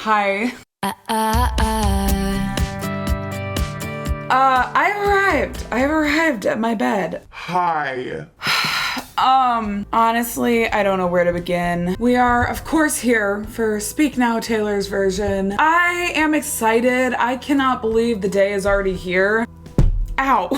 Hi. I've arrived at my bed. Hi. Honestly, I don't know where to begin. We are, of course, here for Speak Now Taylor's version. I am excited. I cannot believe the day is already here. Ow.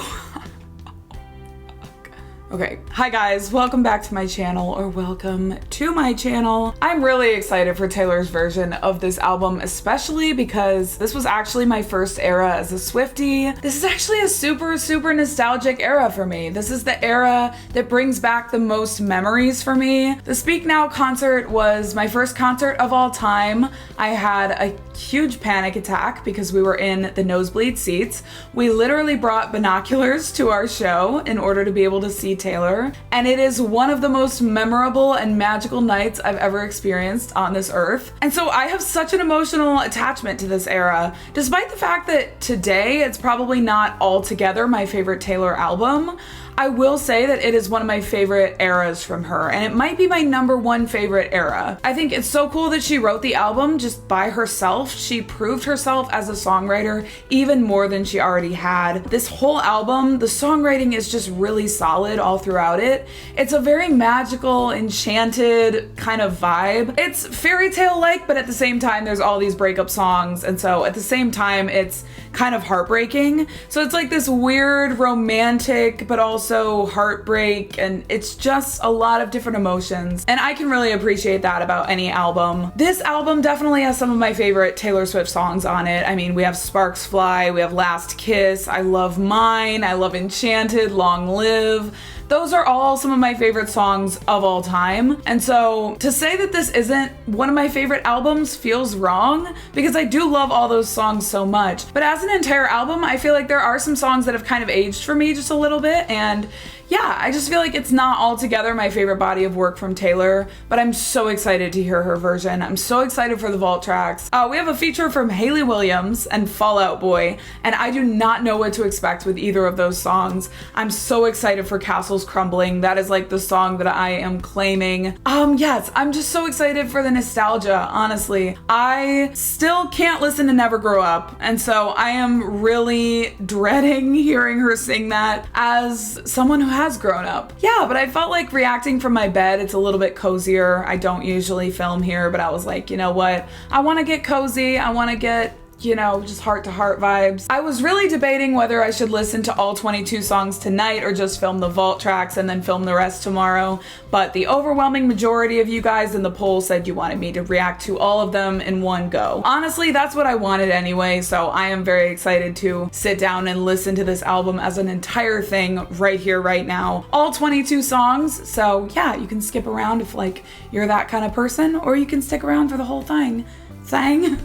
Okay, hi guys, welcome back to my channel, or welcome to my channel. I'm really excited for Taylor's version of this album, especially because this was actually my first era as a Swiftie. This is actually a super nostalgic era for me. This is the era that brings back the most memories for me. The Speak Now concert was my first concert of all time. I had a huge panic attack because we were in the nosebleed seats. We literally brought binoculars to our show in order to be able to see Taylor, and it is one of the most memorable and magical nights I've ever experienced on this earth. And so I have such an emotional attachment to this era, despite the fact that today it's probably not altogether my favorite Taylor album. I will say that it is one of my favorite eras from her, and it might be my #1 favorite era. I think it's so cool that she wrote the album just by herself. She proved herself as a songwriter even more than she already had. This whole album, the songwriting is just really solid all throughout it. It's a very magical, enchanted kind of vibe. It's fairy tale-like, but at the same time, there's all these breakup songs, and so at the same time, it's kind of heartbreaking. So it's like this weird romantic, but also heartbreak, and it's just a lot of different emotions, and I can really appreciate that about any album. This album definitely has some of my favorite Taylor Swift songs on it. I mean, we have Sparks Fly, we have Last Kiss, I Love Mine, I love Enchanted, Long Live. Those are all some of my favorite songs of all time. And so to say that this isn't one of my favorite albums feels wrong, because I do love all those songs so much. But as an entire album, I feel like there are some songs that have kind of aged for me just a little bit, and yeah, I just feel like it's not altogether my favorite body of work from Taylor, but I'm so excited to hear her version. I'm so excited for the vault tracks. We have a feature from Hayley Williams and Fall Out Boy, and I do not know what to expect with either of those songs. I'm so excited for Castles Crumbling. That is like the song that I am claiming. Yes, I'm just so excited for the nostalgia, honestly. I still can't listen to Never Grow Up, and so I am really dreading hearing her sing that as someone who has grown up. Yeah, but I felt like reacting from my bed, it's a little bit cozier. I don't usually film here, but I was like, you know what? I want to get cozy. I want to get, you know, just heart-to-heart vibes. I was really debating whether I should listen to all 22 songs tonight or just film the vault tracks and then film the rest tomorrow, but the overwhelming majority of you guys in the poll said you wanted me to react to all of them in one go. Honestly, that's what I wanted anyway, so I am very excited to sit down and listen to this album as an entire thing right here, right now. All 22 songs, so yeah, you can skip around if like you're that kind of person, or you can stick around for the whole thing.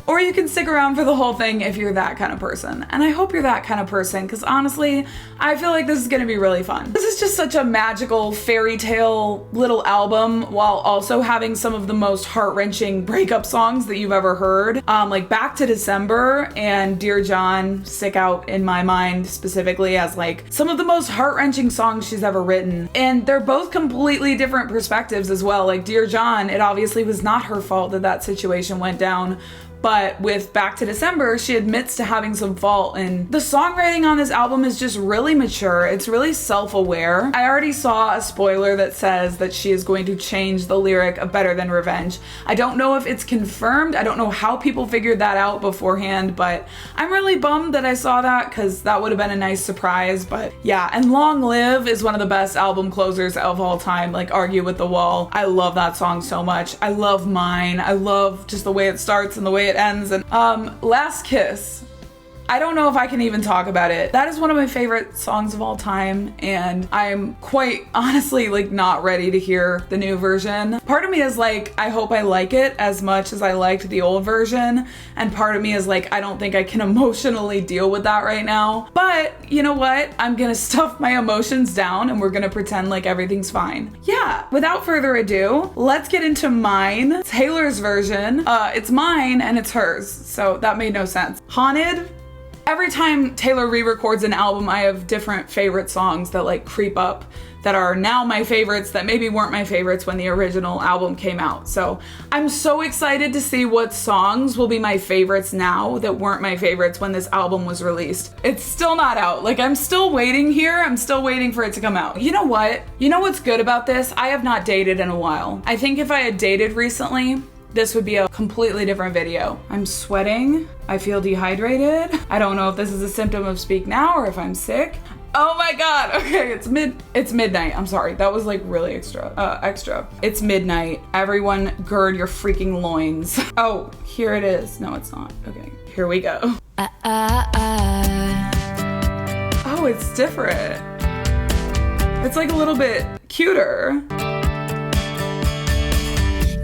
Or you can stick around for the whole thing if you're that kind of person. And I hope you're that kind of person, because honestly, I feel like this is gonna be really fun. This is just such a magical fairy tale little album, while also having some of the most heart-wrenching breakup songs that you've ever heard. Like Back to December and Dear John stick out in my mind specifically as like some of the most heart-wrenching songs she's ever written. And they're both completely different perspectives as well. Like Dear John, it obviously was not her fault that that situation went down. But with Back to December, she admits to having some fault, and the songwriting on this album is just really mature. It's really self-aware. I already saw a spoiler that says that she is going to change the lyric of Better Than Revenge. I don't know if it's confirmed. I don't know how people figured that out beforehand, but I'm really bummed that I saw that, because that would have been a nice surprise. But yeah, and Long Live is one of the best album closers of all time, like Argue with the Wall. I love that song so much. I love Mine. I love just the way it starts and the way it ends. And Last Kiss, I don't know if I can even talk about it. That is one of my favorite songs of all time, and I'm quite honestly like not ready to hear the new version. Part of me is like, I hope I like it as much as I liked the old version, and part of me is like, I don't think I can emotionally deal with that right now. But you know what? I'm gonna stuff my emotions down and we're gonna pretend like everything's fine. Yeah, without further ado, let's get into Mine, Taylor's version. It's mine and it's hers, so that made no sense. Haunted, every time Taylor re-records an album, I have different favorite songs that like creep up that are now my favorites that maybe weren't my favorites when the original album came out. So I'm so excited to see what songs will be my favorites now that weren't my favorites when this album was released. It's still not out. Like, I'm still waiting here. I'm still waiting for it to come out. You know what? You know what's good about this? I have not dated in a while. I think if I had dated recently, this would be a completely different video. I'm sweating. I feel dehydrated. I don't know if this is a symptom of speak now or if I'm sick. Oh my God, okay, it's midnight. I'm sorry, that was like really extra. It's midnight. Everyone gird your freaking loins. Oh, here it is. No, it's not. Okay, here we go. Oh, it's different. It's like a little bit cuter.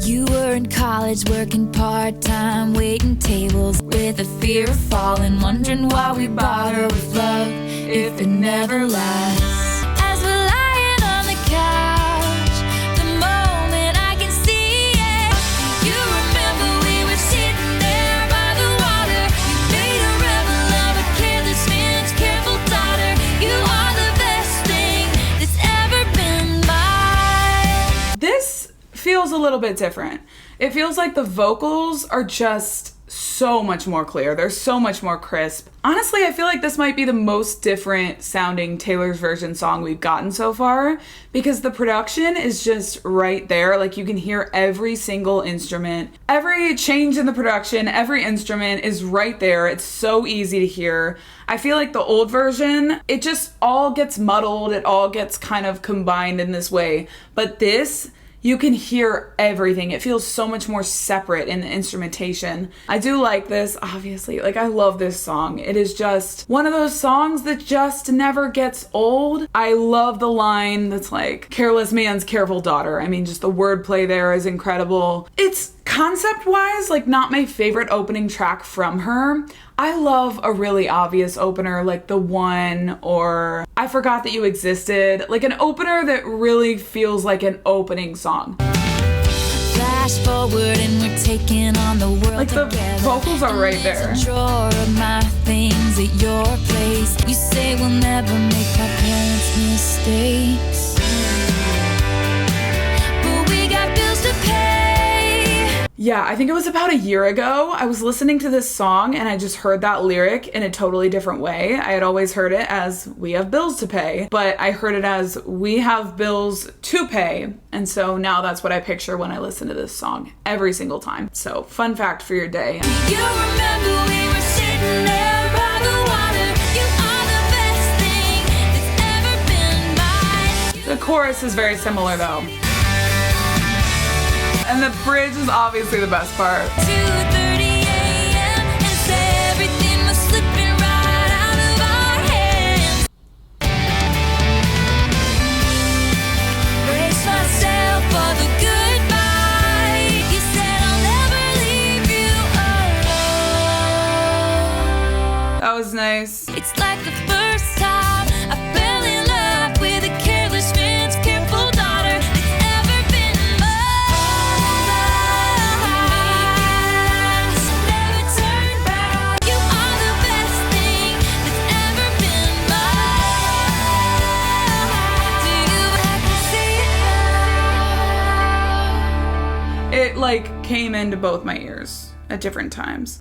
You were in college working part-time, waiting tables with a fear of falling, wondering why we bother with love if it never lasts. As we're lying on the couch, the moment I can see it, you remember we were sitting there by the water. You made a rebel of a careless man's careful daughter. You are the best thing that's ever been mine. This feels a little bit different. It feels like the vocals are just so much more clear. They're so much more crisp. Honestly, I feel like this might be the most different sounding Taylor's version song we've gotten so far because the production is just right there. Like, you can hear every single instrument, every change in the production, every instrument is right there. It's so easy to hear. I feel like the old version, it just all gets muddled. It all gets kind of combined in this way. But this, you can hear everything. It feels so much more separate in the instrumentation. I do like this, obviously. Like, I love this song. It is just one of those songs that just never gets old. I love the line that's like, careless man's careful daughter. I mean, just the wordplay there is incredible. It's concept-wise, like, not my favorite opening track from her. I love a really obvious opener like The One or I Forgot That You Existed. Like, an opener that really feels like an opening song. Flash forward and we're taking on the world like the together. Vocals are right there. A drawer of my things at your place. You say we'll never make my parents' mistakes, but we got bills to pay. Yeah, I think it was about a year ago. I was listening to this song and I just heard that lyric in a totally different way. I had always heard it as we have bills to pay, but I heard it as we have bills to pay. And so now that's what I picture when I listen to this song every single time. So, fun fact for your day. You remember we were sitting there by the water. You are the best thing that's ever been mine. The chorus is very similar though. And the bridge is obviously the best part. 2:30 a.m. and everything was slipping right out of our hands. Brace myself for the goodbye. You said I'll never leave you alone. That was nice. It's like the first time I fell in love with a careless man's careful daughter that's ever been mine. Never turn back. You are the best thing that's ever been mine. Do you ever see it now? It like came into both my ears at different times.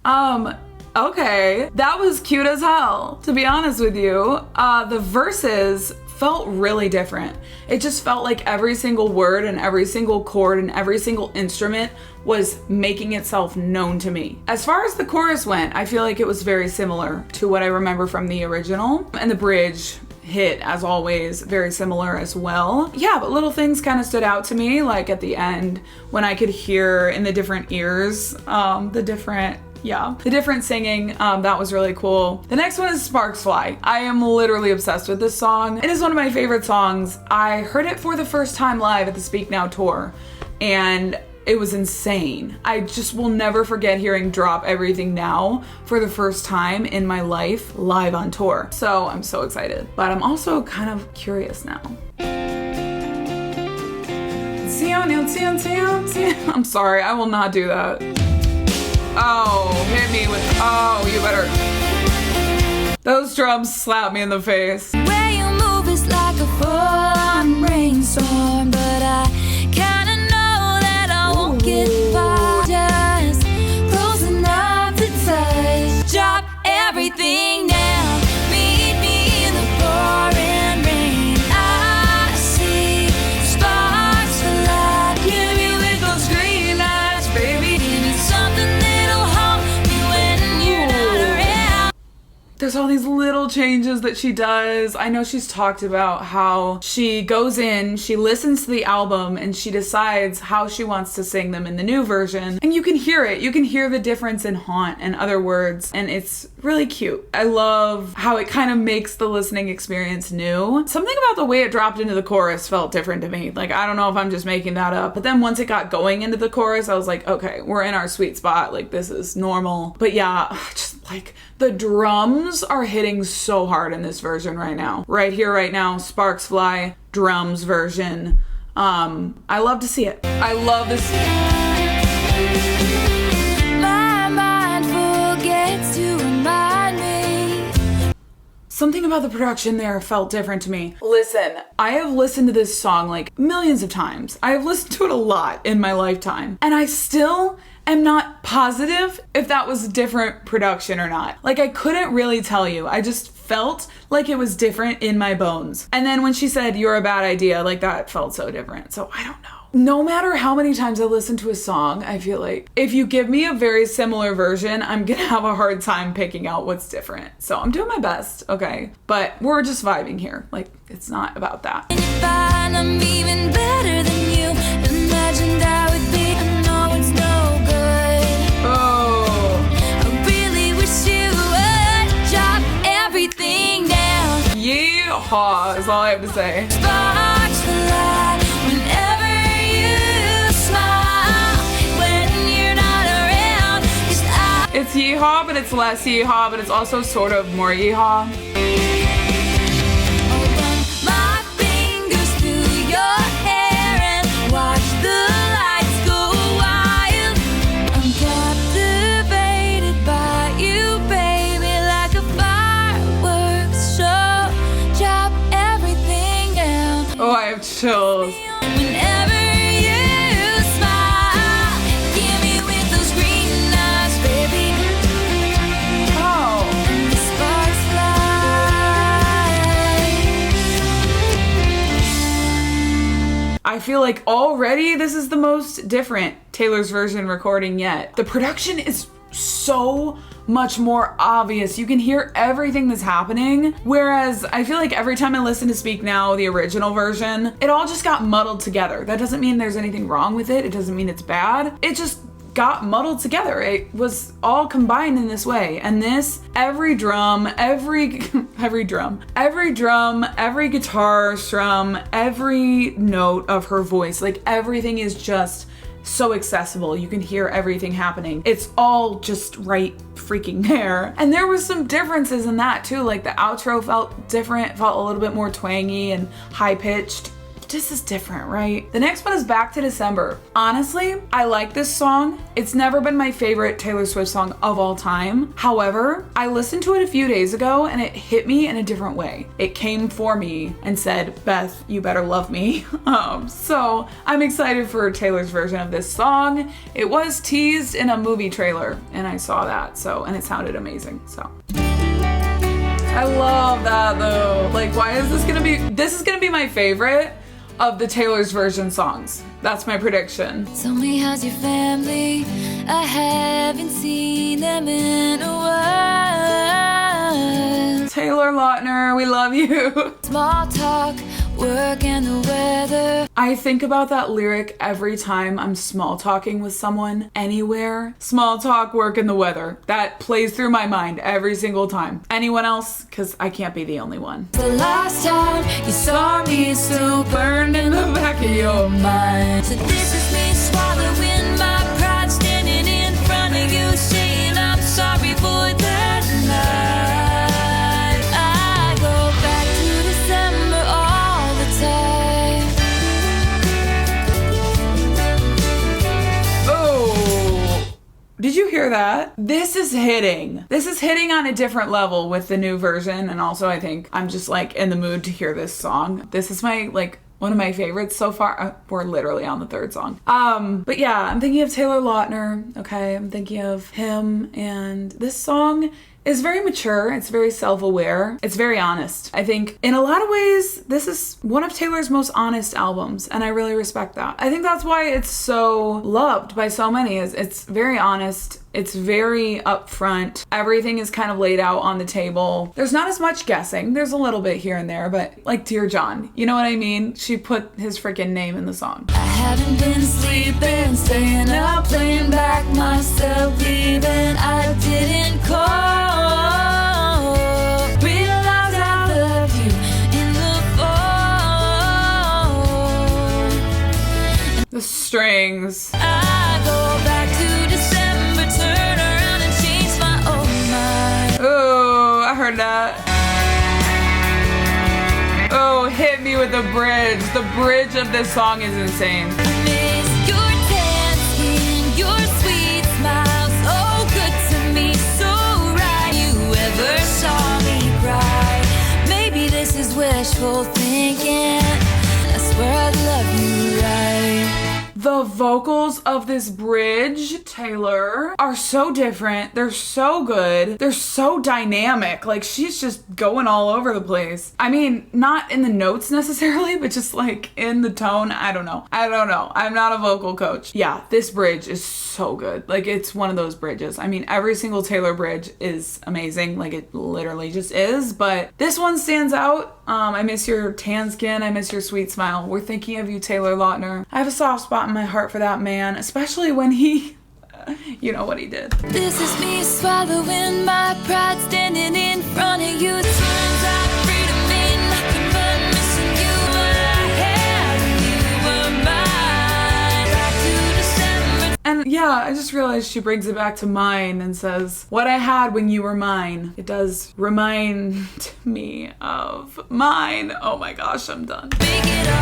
Okay, that was cute as hell, to be honest with you. The verses felt really different. It just felt like every single word and every single chord and every single instrument was making itself known to me. As far as the chorus went, I feel like it was very similar to what I remember from the original. And the bridge hit, as always, very similar as well. Yeah, but little things kind of stood out to me, like at the end when I could hear in the different ears, the different singing. That was really cool. The next one is Sparks Fly. I am literally obsessed with this song. It is one of my favorite songs. I heard it for the first time live at the Speak Now tour, and it was insane. I just will never forget hearing Drop Everything Now for the first time in my life live on tour. So I'm so excited, but I'm also kind of curious now. I'm sorry, I will not do that. Oh, hit me with, oh, you better. Those drums slap me in the face. Where you move is like a full-on rainstorm, but I kinda know that I won't get far. Just close enough to touch. Drop everything down. Meet me in the pouring rain. I see sparks fly. Give me with those green eyes, baby. Give me something that'll haunt me when you're not around. There's all these little changes that she does. I know she's talked about how she goes in, she listens to the album, and she decides how she wants to sing them in the new version. And you can hear it. You can hear the difference in haunt and other words, and it's really cute. I love how it kind of makes the listening experience new. Something about the way it dropped into the chorus felt different to me. Like, I don't know if I'm just making that up, but then once it got going into the chorus, I was like, okay, we're in our sweet spot. Like, this is normal. But yeah, just like the drums are hitting so hard in this version right now. Right here, right now, Sparks Fly, drums version. I love to see it. I love this. My mind forgets to remind me. Something about the production there felt different to me. Listen, I have listened to this song like millions of times. I have listened to it a lot in my lifetime, and I still am not positive if that was a different production or not. Like, I couldn't really tell you. I just felt like it was different in my bones. And then when she said, "You're a bad idea," like, that felt so different. So I don't know. No matter how many times I listen to a song, I feel like if you give me a very similar version, I'm gonna have a hard time picking out what's different. So I'm doing my best, okay? But we're just vibing here. Like, it's not about that. And you find I'm even better than you imagined I would be. I know it's no good. Oh. I really wish you would drop everything down. Yeehaw is all I have to say. Sparks fly whenever you smile. When you're not around, 'cause I It's yeehaw, but it's less yeehaw, but it's also sort of more yeehaw. run my fingers through your hair and watch the lights go wild. I'm captivated by you, baby, like a fireworks show. Drop everything down. Oh, I have chills. Whenever you smile, give me with those green eyes, baby. Oh. And the sparks fly. I feel like already this is the most different Taylor's version recording yet. The production is so much more obvious. You can hear everything that's happening. Whereas I feel like every time I listen to Speak Now, the original version, it all just got muddled together. That doesn't mean there's anything wrong with it. It doesn't mean it's bad. It just got muddled together. It was all combined in this way. And this, every drum, every drum, every guitar strum, every note of her voice, like everything is just so accessible. You can hear everything happening. It's all just right freaking there. And there was some differences in that too. Like the outro felt different, felt a little bit more twangy and high pitched. This is different, right? The next one is Back to December. Honestly, I like this song. It's never been my favorite Taylor Swift song of all time. However, I listened to it a few days ago and it hit me in a different way. It came for me and said, "Beth, you better love me." So I'm excited for Taylor's version of this song. It was teased in a movie trailer and I saw that, and it sounded amazing, so. I love that though. Like, why is this gonna be my favorite of the Taylor's version songs. That's my prediction. Tell me, how's your family? I haven't seen them in a while. Taylor Lautner, we love you. Small talk, work and the weather. I think about that lyric every time I'm small talking with someone, anywhere. Small talk, work, and the weather. That plays through my mind every single time. Anyone else? Because I can't be the only one. The last time you saw me, so burned in the back of your mind. So this is me swallowing my pride, standing in front of you, saying I'm sorry for that night. I go back to December all the time. Oh, did you hear that. This is hitting. This is hitting on a different level with the new version. And also I think I'm just like in the mood to hear this song. This is my like one of my favorites so far. We're literally on the third song. But yeah, I'm thinking of Taylor Lautner. Okay, I'm thinking of him, and this song is very mature. It's very self-aware. It's very honest. I think in a lot of ways, this is one of Taylor's most honest albums, and I really respect that. I think that's why it's so loved by so many. It's very honest. It's very upfront. Everything is kind of laid out on the table. There's not as much guessing. There's a little bit here and there, but like Dear John, you know what I mean? She put his freaking name in the song. I haven't been sleeping, staying up, playing back myself, leaving. I didn't call. Realize I love you in the fall. The strings. I go back to December, turn around and change my own mind. Oh, I heard that. Oh, hit me with the bridge. The bridge of this song is insane. I miss your tan skin, your sweet smile, so good to me, so right. You ever saw me cry? Maybe this is wishful thinking. I swear I'd love you right. The vocals of this bridge, Taylor, are so different. They're so good. They're so dynamic. Like, she's just going all over the place. I mean, not in the notes necessarily, but just like in the tone. I don't know. I'm not a vocal coach. Yeah, this bridge is so good. Like, it's one of those bridges. I mean, every single Taylor bridge is amazing. Like, it literally just is. But this one stands out. I miss your tan skin. I miss your sweet smile. We're thinking of you, Taylor Lautner. I have a soft spot in my heart for that man, especially when he, you know what he did. This is me swallowing my pride, standing in front of you. This turns out freedom ain't nothing but missing you. What I had when you were mine. Back to December. And yeah, I just realized she brings it back to mine and says, what I had when you were mine. It does remind me of mine. Oh my gosh, I'm done. Make it all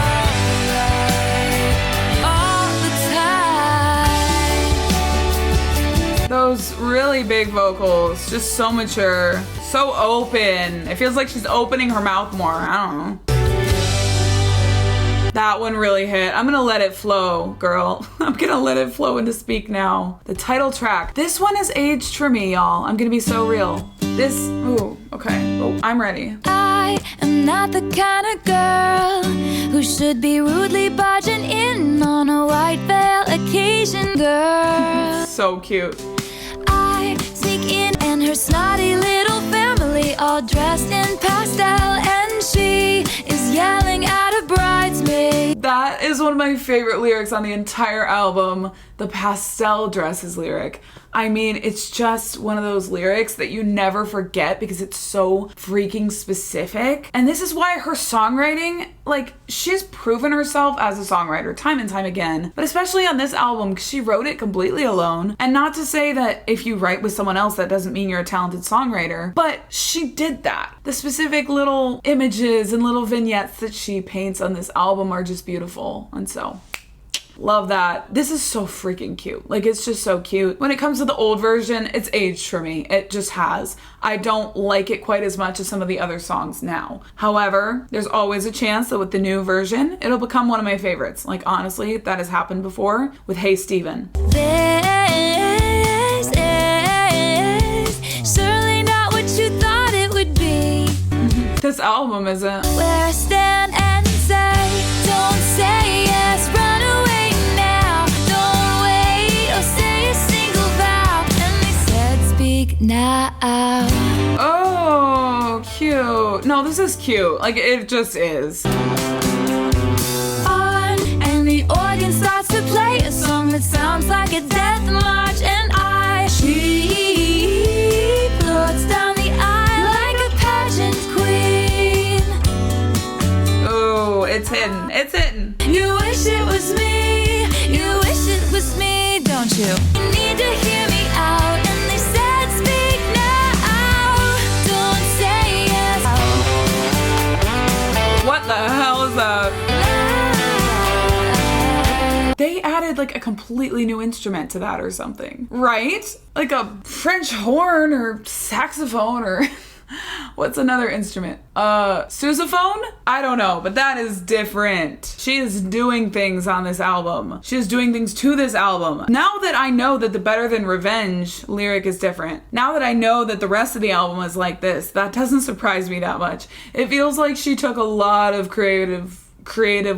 right, all the time. Those really big vocals, just so mature, so open. It feels like she's opening her mouth more. I don't know. That one really hit. I'm gonna let it flow, girl. I'm gonna let it flow into Speak Now. The title track. This one is aged for me, y'all. I'm gonna be so real. This, ooh, okay. Oh, I'm ready. I am not the kind of girl who should be rudely barging in on a white veil occasion, girl. So cute. I sneak in and her snotty little family all dressed in pastel, and she is yelling at a bridesmaid. That is one of my favorite lyrics on the entire album, the pastel dresses lyric. I mean, it's just one of those lyrics that you never forget because it's so freaking specific. And this is why her songwriting, like, she's proven herself as a songwriter time and time again, but especially on this album because she wrote it completely alone. And not to say that if you write with someone else, that doesn't mean you're a talented songwriter, but she did that. The specific little images and little vignettes that she paints on this album are just beautiful. And so, love that. This is so freaking cute. Like, it's just so cute. When it comes to the old version, it's aged for me. It just has. I don't like it quite as much as some of the other songs now. However, there's always a chance that with the new version, it'll become one of my favorites. Like, honestly, that has happened before with Hey Steven. This is surely not what you thought it would be. This album isn't. Where I stand and say, don't say yes, run away now. Don't wait or say a single vow. And they said, speak now. Oh, cute. No, this is cute. Like, it just is. On, and the organ starts to play a song that sounds like a death march. And she floats down the aisle like a pageant queen. Oh, it's hidden. It's hidden. You wish it was me. You wish it was me, don't you? You need to hear me out. And they said, speak now. Don't say yes. What the hell is that? They added added like a completely new instrument to that or something, right? Like a French horn or saxophone or what's another instrument? Sousaphone? I don't know, but that is different. She is doing things on this album. She is doing things to this album. Now that I know that the Better Than Revenge lyric is different, now that I know that the rest of the album is like this, that doesn't surprise me that much. It feels like she took a lot of creative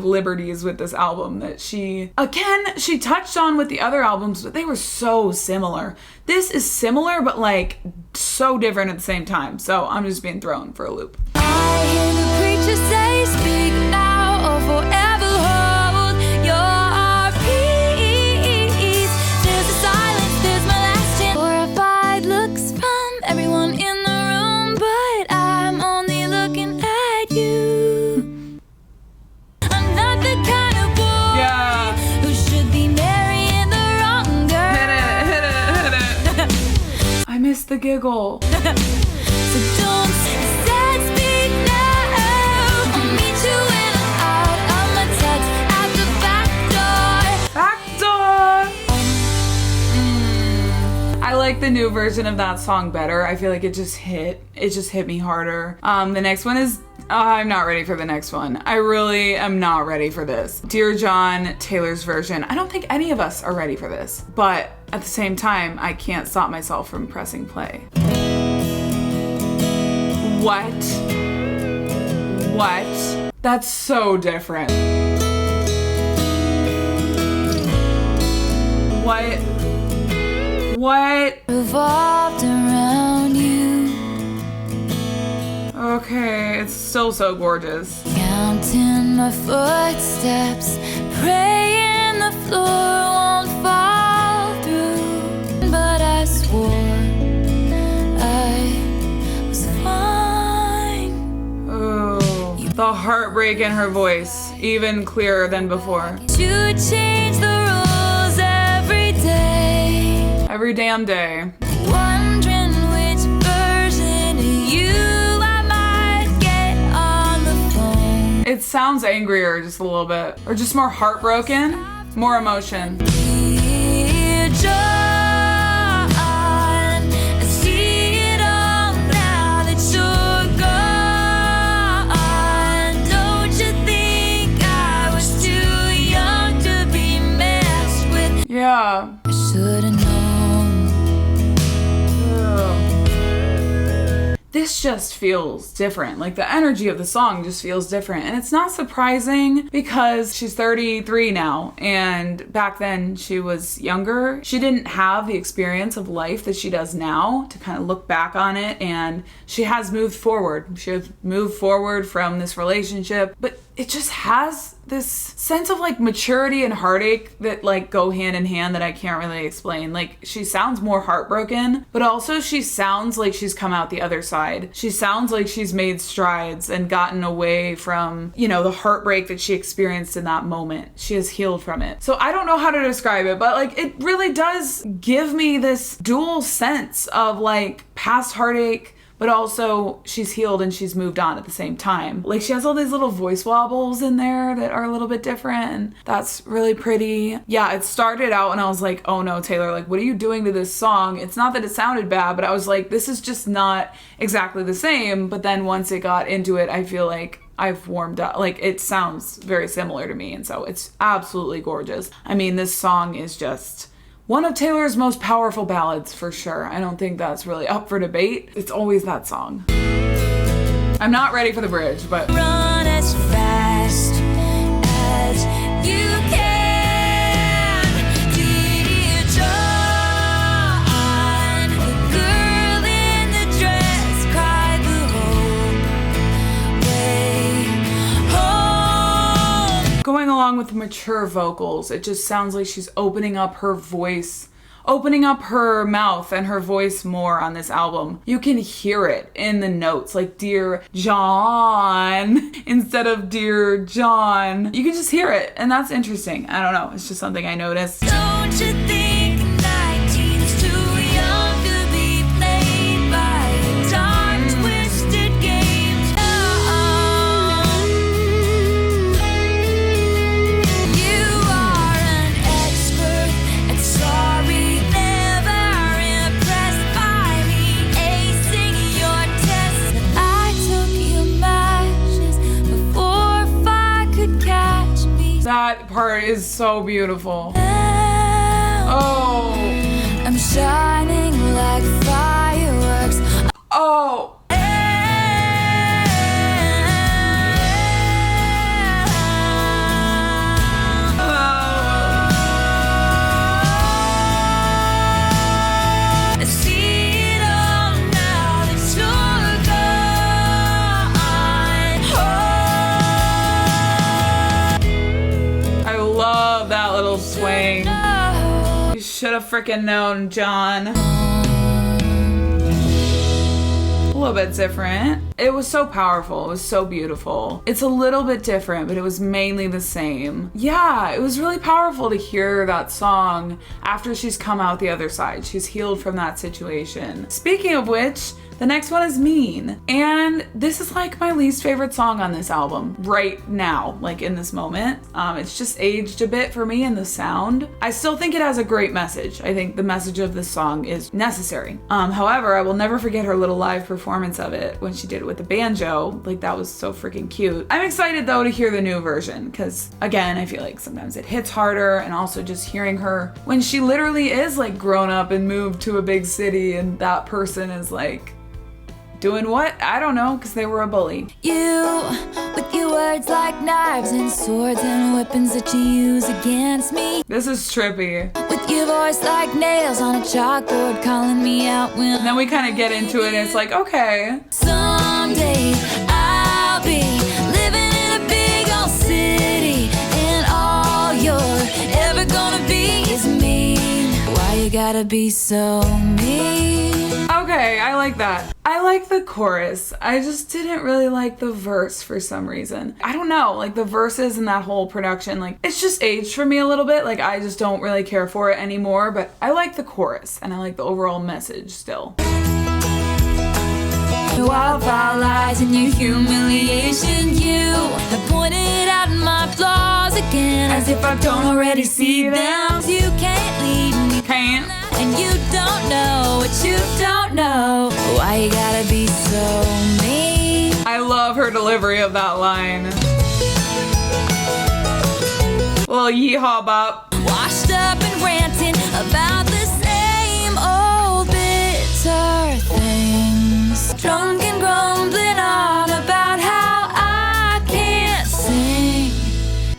liberties with this album that she touched on with the other albums, but they were so similar. This is similar, but like so different at the same time. So I'm just being thrown for a loop. I hear the preacher say, speak now or forever hold your peace. There's a silence, there's my last chance. Horrified looks from everyone in the room, but I'm only looking at you. I'm not the kind of boy who should be marrying the wrong girl. Hit it. I missed the giggle. So don't say speak now. I'll meet you in and out of my text at the back door. I like the new version of that song better. I feel like it just hit me harder. The next one is I'm not ready for the next one. I really am not ready for this. Dear John, Taylor's version. I don't think any of us are ready for this, but at the same time, I can't stop myself from pressing play. What? That's so different. What? Revolved around you. Okay, it's still so gorgeous. Counting my footsteps, praying the floor won't fall through. But I swore I was fine. Oh, the heartbreak in her voice, even clearer than before. To change the rules every day. Every damn day. Wondering which version of you I might get on the phone. It sounds angrier just a little bit, or just more heartbroken, more emotion. Dear John, I see it all now that you're gone. Don't you think I was too young to be messed with? Yeah. I should've known. This just feels different. Like the energy of the song just feels different. And it's not surprising because she's 33 now. And back then she was younger. She didn't have the experience of life that she does now to kind of look back on it. And she has moved forward. She has moved forward from this relationship. But it just has this sense of like maturity and heartache that like go hand in hand that I can't really explain. Like she sounds more heartbroken, but also she sounds like she's come out the other side. She sounds like she's made strides and gotten away from, you know, the heartbreak that she experienced in that moment. She has healed from it. So I don't know how to describe it, but like it really does give me this dual sense of like past heartache, but also she's healed and she's moved on at the same time. Like she has all these little voice wobbles in there that are a little bit different, and that's really pretty. Yeah, it started out and I was like, oh no, Taylor, like what are you doing to this song? It's not that it sounded bad, but I was like, this is just not exactly the same. But then once it got into it, I feel like I've warmed up. Like it sounds very similar to me, and so it's absolutely gorgeous. I mean, this song is just one of Taylor's most powerful ballads for sure. I don't think that's really up for debate. It's always that song. I'm not ready for the bridge, but Run as fast as you can. Dear John, the girl in the dress cried the whole way home. going along with mature vocals, it just sounds like she's opening up her voice, opening up her mouth and her voice more on this album. You can hear it in the notes, like Dear John instead of Dear John. You can just hear it, and that's interesting. I don't know, it's just something I noticed. Don't you think 19's too young to be played by a dark, twisted game? You are an part is so beautiful. Oh. I'm shining like fireworks. Oh. Swing. You should have freaking known, John. A little bit different. It was so powerful. It was so beautiful. It's a little bit different, but it was mainly the same. Yeah, it was really powerful to hear that song after she's come out the other side. She's healed from that situation. Speaking of which, the next one is Mean. And this is like my least favorite song on this album right now, like in this moment. It's just aged a bit for me in the sound. I still think it has a great message. I think the message of this song is necessary. However, I will never forget her little live performance of it when she did it with the banjo. Like, that was so freaking cute. I'm excited though to hear the new version because, again, I feel like sometimes it hits harder, and also just hearing her when she literally is like grown up and moved to a big city and that person is like doing what? I don't know, because they were a bully. You, with your words like knives and swords and weapons that you use against me. This is trippy. With your voice like nails on a chalkboard calling me out when. And then we kind of get into it and it's like, okay. Someday I'll be living in a big old city, and all you're ever gonna be is mean. Why you gotta be so mean? Okay, I like that. I like the chorus. I just didn't really like the verse for some reason. I don't know, like the verses and that whole production, like it's just aged for me a little bit. Like I just don't really care for it anymore, but I like the chorus and I like the overall message still. Wildfire lies in your humiliation. You have pointed out my flaws again, as if I don't already see them. You can't lead me. Can't. And you don't know what you don't know. Why you gotta be so mean? I love her delivery of that line. Little yeehaw bop. Washed up and ranting about the same old bitter things. Drunk and grumbling on about how I can't sing.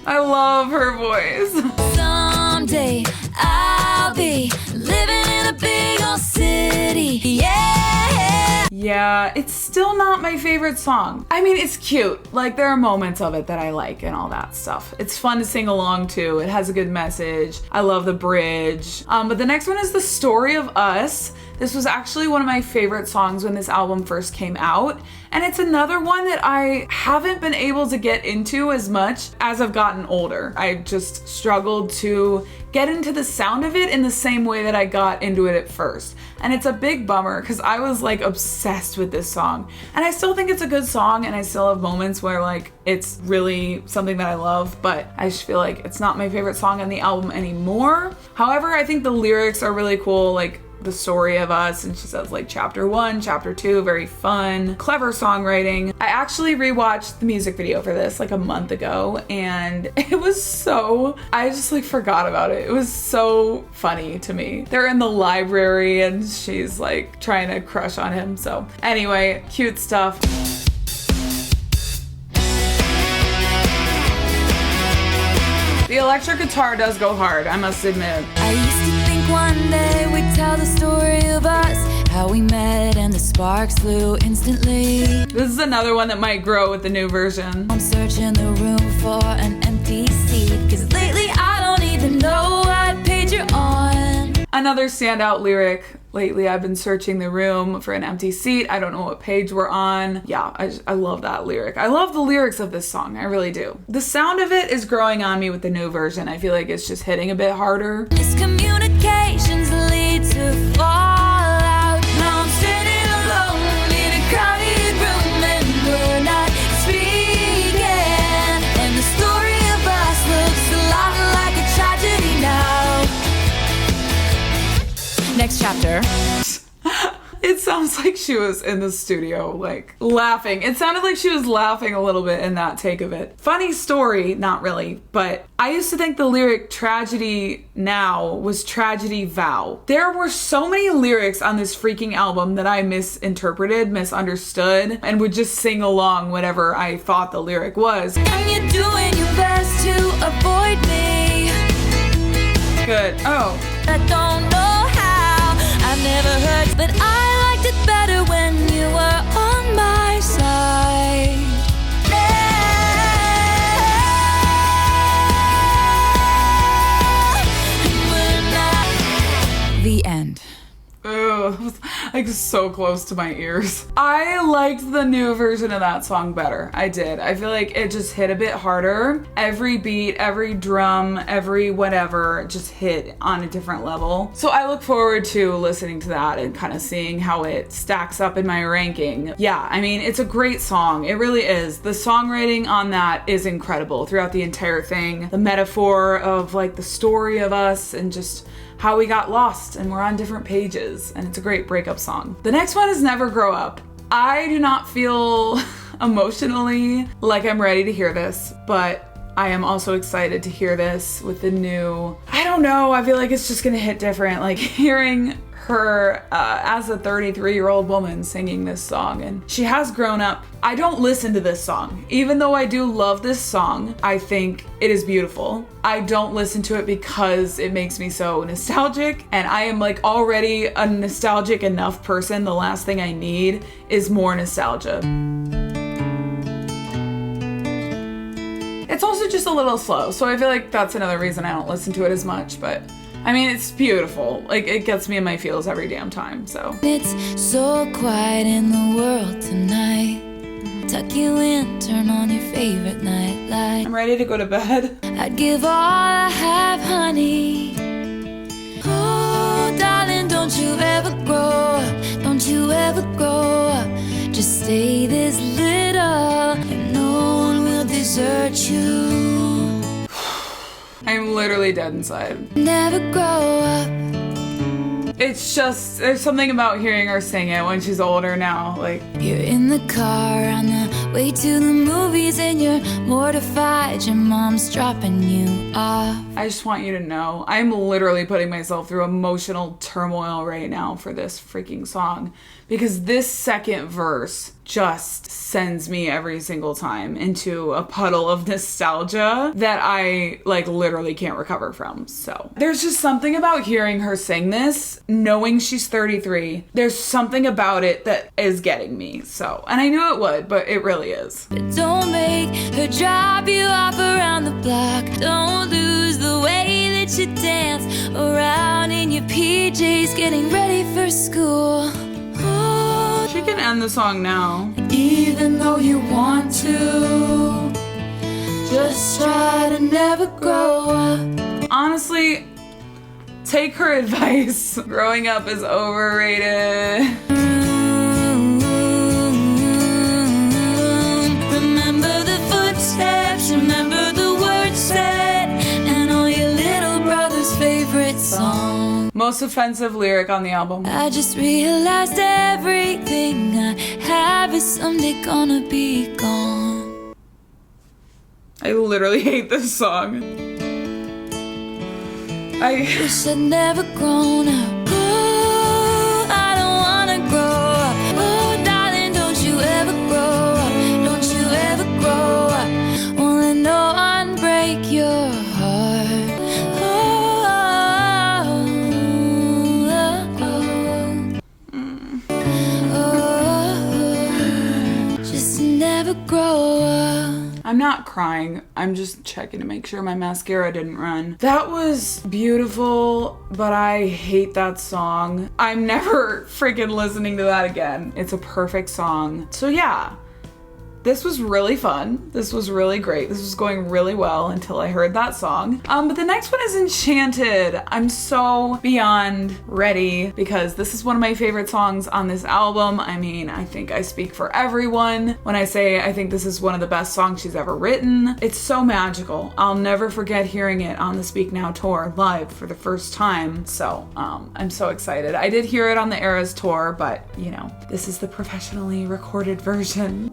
I love her voice. Someday I'll be living in a big old city, yeah. Yeah, it's still not my favorite song. I mean, it's cute. Like, there are moments of it that I like and all that stuff. It's fun to sing along to. It has a good message. I love the bridge. But the next one is The Story of Us. This was actually one of my favorite songs when this album first came out. And it's another one that I haven't been able to get into as much as I've gotten older. I just struggled to get into the sound of it in the same way that I got into it at first. And it's a big bummer because I was like obsessed with this song. And I still think it's a good song and I still have moments where like it's really something that I love, but I just feel like it's not my favorite song on the album anymore. However, I think the lyrics are really cool, like The Story of Us, and she says like chapter 1, chapter 2, very fun, clever songwriting. I actually rewatched the music video for this like a month ago and it was so, I just like forgot about it. It was so funny to me. They're in the library and she's like trying to crush on him. So anyway, cute stuff. The electric guitar does go hard, I must admit. I used to think one day we'd tell the story of us, how we met and the sparks flew instantly. This is another one that might grow with the new version. I'm searching the room for an empty seat, cause lately I don't even know what page you're on. Another standout lyric. Lately I've been searching the room for an empty seat. I don't know what page we're on. Yeah, I love that lyric. I love the lyrics of this song. I really do. The sound of it is growing on me with the new version. I feel like it's just hitting a bit harder. Miscommunications lead to fallout. Now I'm sitting alone in a crowded room and we're not speaking. And the story of us looks a lot like a tragedy now. Next chapter. It sounds like she was in the studio, like, laughing. It sounded like she was laughing a little bit in that take of it. Funny story, not really, but I used to think the lyric tragedy now was tragedy vow. There were so many lyrics on this freaking album that I misinterpreted, misunderstood, and would just sing along whatever I thought the lyric was. And you're doing your best to avoid me. Good. Oh. I don't know how, I've never heard, but I liked it better when you were on my side. The end. Ugh, it was like so close to my ears. I liked the new version of that song better. I did. I feel like it just hit a bit harder. Every beat, every drum, every whatever just hit on a different level. So I look forward to listening to that and kind of seeing how it stacks up in my ranking. Yeah, I mean, it's a great song. It really is. The songwriting on that is incredible throughout the entire thing. The metaphor of like the story of us and just how we got lost and we're on different pages, and it's a great breakup song. The next one is Never Grow Up. I do not feel emotionally like I'm ready to hear this, but I am also excited to hear this with the new, I don't know, I feel like it's just gonna hit different. Like hearing her as a 33-year-old woman singing this song, and she has grown up. I don't listen to this song. Even though I do love this song, I think it is beautiful. I don't listen to it because it makes me so nostalgic, and I am like already a nostalgic enough person. The last thing I need is more nostalgia. It's also just a little slow, so I feel like that's another reason I don't listen to it as much, but I mean, it's beautiful. Like, it gets me in my feels every damn time, so. It's so quiet in the world tonight. Tuck you in, turn on your favorite night light. I'm ready to go to bed. I'd give all I have, honey. Oh, darling, don't you ever grow up. Don't you ever grow up. Just stay this little, and no one will desert you. I'm literally dead inside. Never grow up. It's just, there's something about hearing her sing it when she's older now, like. You're in the car on the way to the movies and you're mortified your mom's dropping you off. I just want you to know, I'm literally putting myself through emotional turmoil right now for this freaking song, because this second verse just sends me every single time into a puddle of nostalgia that I like literally can't recover from. So there's just something about hearing her sing this, knowing she's 33. There's something about it that is getting me. So, and I knew it would, but it really is. But don't make her drop you off around the block. Don't lose the way that you dance around in your PJs getting ready for school. She can end the song now. Even though you want to, just try to never grow up. Honestly, take her advice. Growing up is overrated. Remember the footsteps, remember the words said, and all your little brother's favorite song. Most offensive lyric on the album. I just realized everything I have is someday gonna be gone. I literally hate this song. I wish I'd never grown up. Oh, I don't wanna grow up. Oh, darling, don't you ever grow up. Don't you ever grow up. Won't let no one break your heart. Grow up. I'm not crying. I'm just checking to make sure my mascara didn't run. That was beautiful, but I hate that song. I'm never freaking listening to that again. It's a perfect song. So yeah, this was really fun. This was really great. This was going really well until I heard that song. But the next one is Enchanted. I'm so beyond ready because this is one of my favorite songs on this album. I mean, I think I speak for everyone when I say I think this is one of the best songs she's ever written. It's so magical. I'll never forget hearing it on the Speak Now tour live for the first time. So I'm so excited. I did hear it on the Eras tour, but you know, this is the professionally recorded version.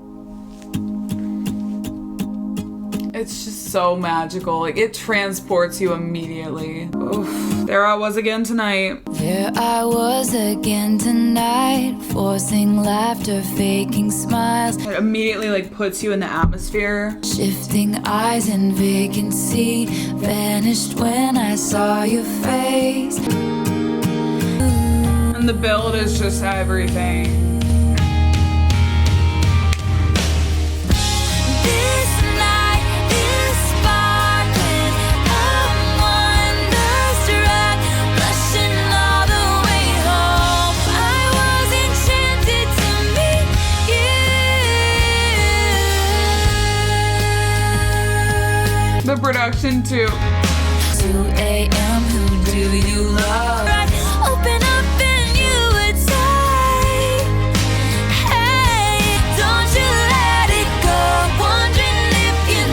It's just so magical. Like, it transports you immediately. Oof. There I was again tonight. There I was again tonight, forcing laughter, faking smiles. It immediately like puts you in the atmosphere. Shifting eyes in vacancy, vanished when I saw your face. And the build is just everything. The production too. 2 a.m. Who do you love? Open up and you would say, hey, don't you let it go. Wondering if you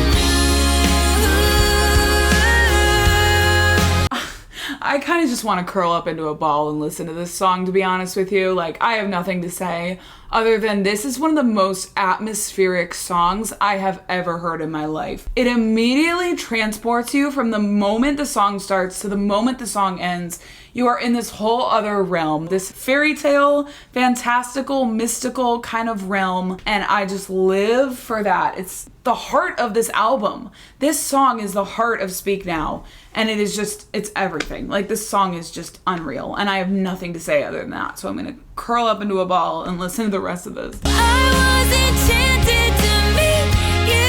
knew. I kind of just want to curl up into a ball and listen to this song, to be honest with you. Like, I have nothing to say other than this is one of the most atmospheric songs I have ever heard in my life. It immediately transports you from the moment the song starts to the moment the song ends. You are in this whole other realm, this fairy tale, fantastical, mystical kind of realm, and I just live for that. It's the heart of this album. This song is the heart of Speak Now, and it is just, it's everything. Like, this song is just unreal, and I have nothing to say other than that, so I'm gonna curl up into a ball and listen to the rest of this. I was enchanted to meet you.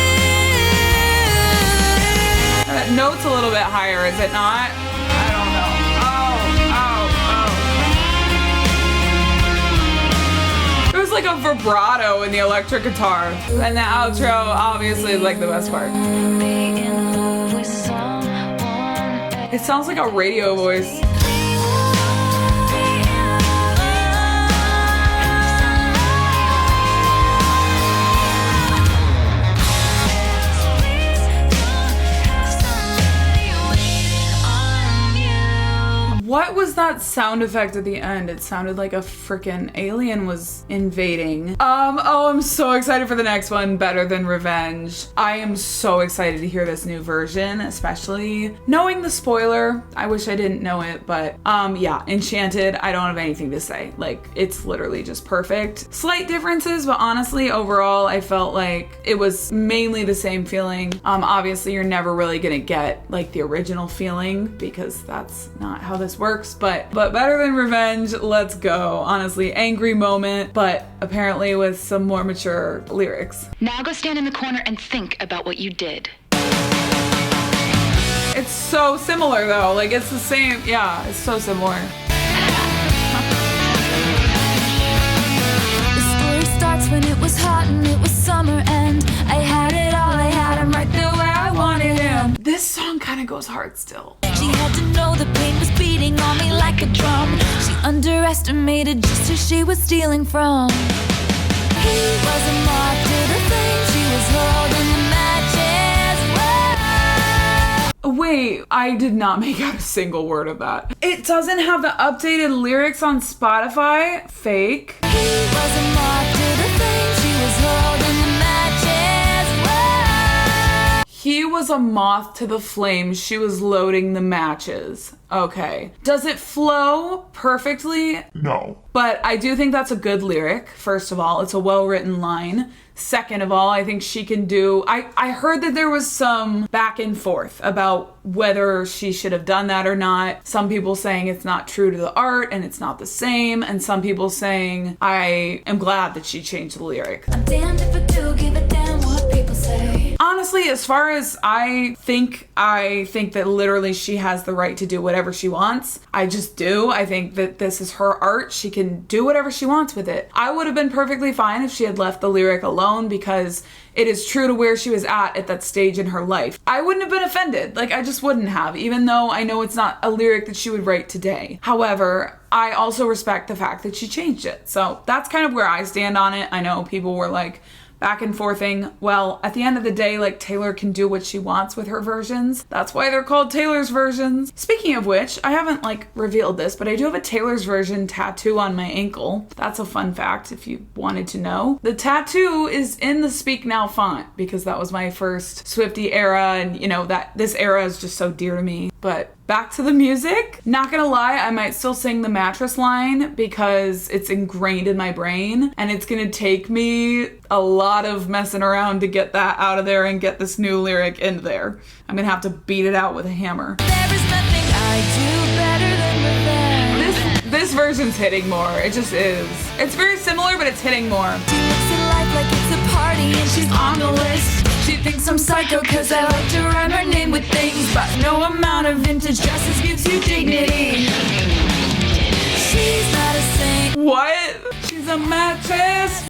That note's a little bit higher, is it not? I don't know. Oh. It was like a vibrato in the electric guitar. And the outro, obviously, is like the best part. It sounds like a radio voice. What was that sound effect at the end? It sounded like a freaking alien was invading. Oh, I'm so excited for the next one, Better Than Revenge. I am so excited to hear this new version, especially knowing the spoiler. I wish I didn't know it, but yeah, Enchanted, I don't have anything to say. Like, it's literally just perfect. Slight differences, but honestly, overall, I felt like it was mainly the same feeling. Obviously, you're never really gonna get like the original feeling because that's not how this works, but Better Than Revenge, let's go. Honestly, angry moment, but apparently with some more mature lyrics. Now go stand in the corner and think about what you did. It's so similar though, like it's the same, yeah, it's so similar. The story starts when it was hot and it was summer and I had it all, I had him right there where I wanted him. This song kind of goes hard still. She had to know the pain was beating on me like a drum. She underestimated just who she was stealing from. He was a moth to the flame, she was holding the matches. Whoa. Wait, I did not make out a single word of that. It doesn't have the updated lyrics on Spotify. Fake. He was a moth to the flame, she was holding the matches. Whoa. He was a moth to the flame. She was loading the matches. Okay. Does it flow perfectly? No. But I do think that's a good lyric. First of all, it's a well-written line. Second of all, I think she can do... I heard that there was some back and forth about whether she should have done that or not. Some people saying it's not true to the art and it's not the same. And some people saying, I am glad that she changed the lyric. I'm damned if I do give a damn what people say. honestly, as far as I think that literally she has the right to do whatever she wants. I just do. I think that this is her art. She can do whatever she wants with it. I would have been perfectly fine if she had left the lyric alone because it is true to where she was at that stage in her life. I wouldn't have been offended. Like, I just wouldn't have, even though I know it's not a lyric that she would write today. However, I also respect the fact that she changed it. So that's kind of where I stand on it. I know people were like, back and forthing. Well, at the end of the day, like, Taylor can do what she wants with her versions. That's why they're called Taylor's versions. Speaking of which, I haven't like revealed this, but I do have a Taylor's version tattoo on my ankle. That's a fun fact if you wanted to know. The tattoo is in the Speak Now font because that was my first Swiftie era, and you know that this era is just so dear to me. But back to the music. Not gonna lie, I might still sing the mattress line because it's ingrained in my brain and it's gonna take me a lot of messing around to get that out of there and get this new lyric in there. I'm gonna have to beat it out with a hammer. There is nothing I do better than revenge. This version's hitting more. It just is. It's very similar, but it's hitting more. She looks at life like it's a party and she's on the list. She thinks I'm psycho cause I like to rhyme her name with things, but no amount of vintage justice gives you dignity. She's not a saint. What? She's a mattress?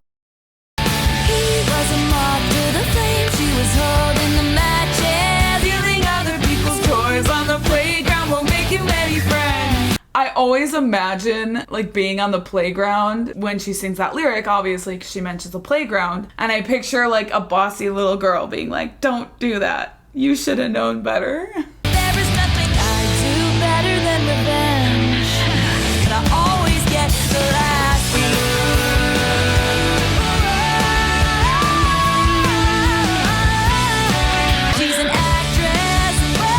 He was a moth to the flame. She was holding the matches. Stealing other people's toys on the playground won't make you any friends. I always imagine like being on the playground when she sings that lyric, obviously, because she mentions the playground. And I picture like a bossy little girl being like, don't do that. You should have known better. There is nothing I do better than revenge. But I always get the last word. She's an actress. Whoa.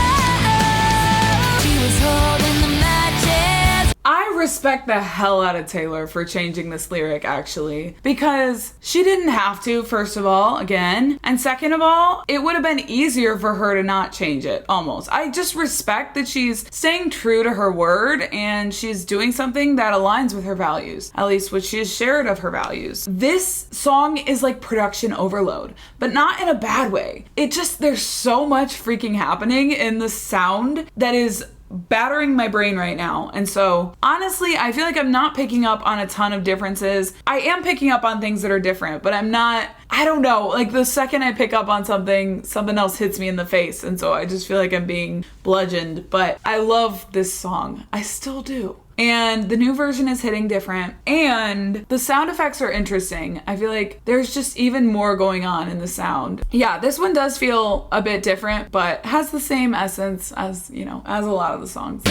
She was holding the matches. I respect the hell out of Taylor for changing this lyric, actually, because she didn't have to, first of all, again, and second of all, it would have been easier for her to not change it, almost. I just respect that she's staying true to her word and she's doing something that aligns with her values, at least what she has shared of her values. This song is like production overload, but not in a bad way. It just, there's so much freaking happening in the sound that is battering my brain right now. And so honestly, I feel like I'm not picking up on a ton of differences. I am picking up on things that are different, but I'm not, I don't know, like the second I pick up on something else hits me in the face. And so I just feel like I'm being bludgeoned, but I love this song. I still do. And the new version is hitting different and the sound effects are interesting. I feel like there's just even more going on in the sound. Yeah, this one does feel a bit different, but has the same essence as, you know, as a lot of the songs.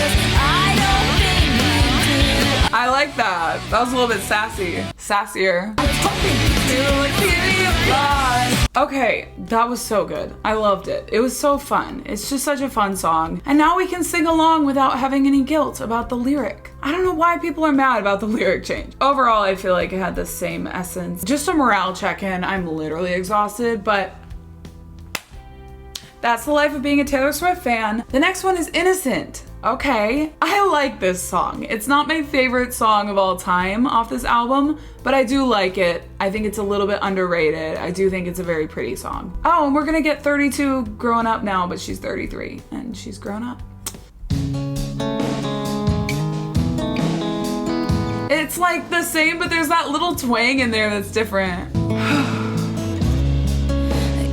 I like that. That was a little bit sassy. Sassier. Okay, that was so good. I loved it. It was so fun. It's just such a fun song. And now we can sing along without having any guilt about the lyric. I don't know why people are mad about the lyric change. Overall, I feel like it had the same essence. Just a morale check-in. I'm literally exhausted, but that's the life of being a Taylor Swift fan. The next one is Innocent. Okay, I like this song. It's not my favorite song of all time off this album, but I do like it. I think it's a little bit underrated. I do think it's a very pretty song. Oh, and we're gonna get 32 growing up now, but she's 33 and she's grown up. It's like the same, but there's that little twang in there that's different. I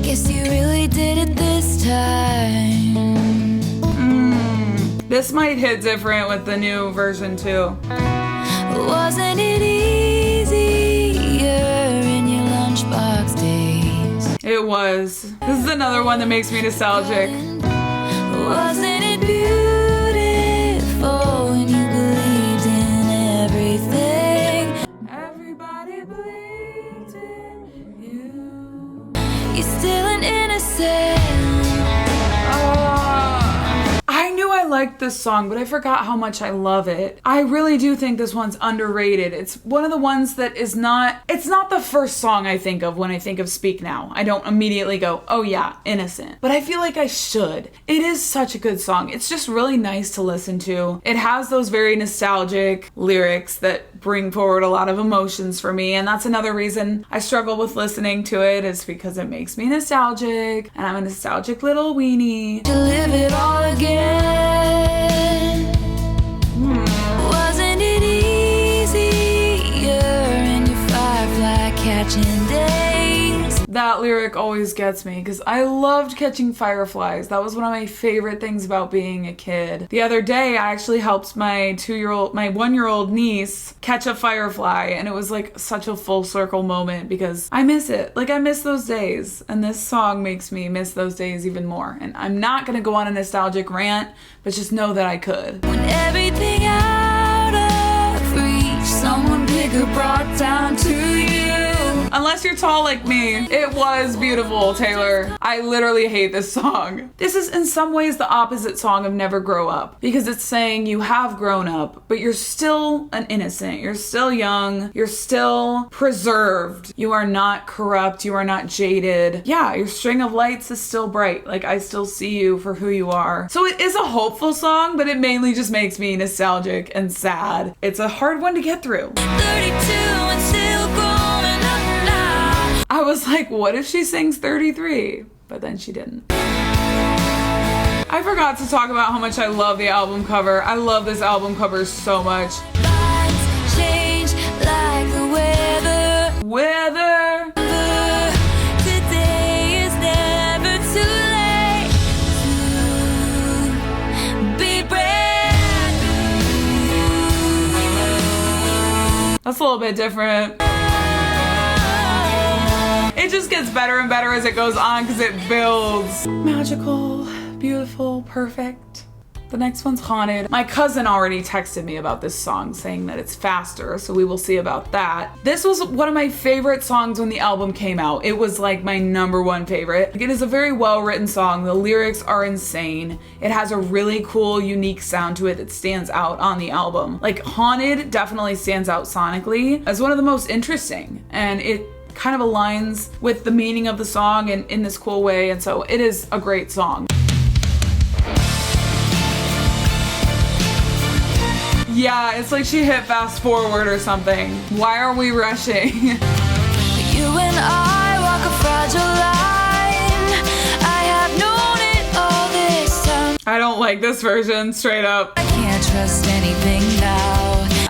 guess you really did it this time. This might hit different with the new version too. Wasn't it easier in your lunchbox days? It was. This is another one that makes me nostalgic. Wasn't it beautiful when you believed in everything? Everybody believes in you. You're still an innocent. I knew I liked this song, but I forgot how much I love it. I really do think this one's underrated. It's one of the ones that is not, it's not the first song I think of when I think of Speak Now. I don't immediately go, oh yeah, Innocent. But I feel like I should. It is such a good song. It's just really nice to listen to. It has those very nostalgic lyrics that bring forward a lot of emotions for me, and that's another reason I struggle with listening to it, is because it makes me nostalgic, and I'm a nostalgic little weenie. To live it all again. Wasn't it easier in your firefly catching days? That lyric always gets me because I loved catching fireflies. That was one of my favorite things about being a kid. The other day, I actually helped my 1-year-old niece catch a firefly, and it was like such a full circle moment because I miss it. Like, I miss those days, and this song makes me miss those days even more. And I'm not gonna go on a nostalgic rant, but just know that I could. When everything out of reach, someone bigger brought down to you. Unless you're tall like me. It was beautiful, Taylor. I literally hate this song. This is in some ways the opposite song of Never Grow Up, because it's saying you have grown up, but you're still an innocent. You're still young. You're still preserved. You are not corrupt. You are not jaded. Yeah, your string of lights is still bright. Like, I still see you for who you are. So it is a hopeful song, but it mainly just makes me nostalgic and sad. It's a hard one to get through. 32 and still growing up now. I was like, what if she sings 33? But then she didn't. I forgot to talk about how much I love the album cover. I love this album cover so much. Lights change like the weather. Weather. Today is never too late to be brand new. That's a little bit different. It just gets better and better as it goes on because it builds. Magical, beautiful, perfect. The next one's Haunted. My cousin already texted me about this song saying that it's faster, so we will see about that. This was one of my favorite songs when the album came out. It was like my #1 favorite. It is a very well-written song. The lyrics are insane. It has a really cool, unique sound to it that stands out on the album. Like, Haunted definitely stands out sonically as one of the most interesting, and it kind of aligns with the meaning of the song and in this cool way, and so it is a great song. Yeah, it's like she hit fast forward or something. Why are we rushing? You and I walk a fragile line. I have known it all this time. I don't like this version, straight up. I can't trust anything now.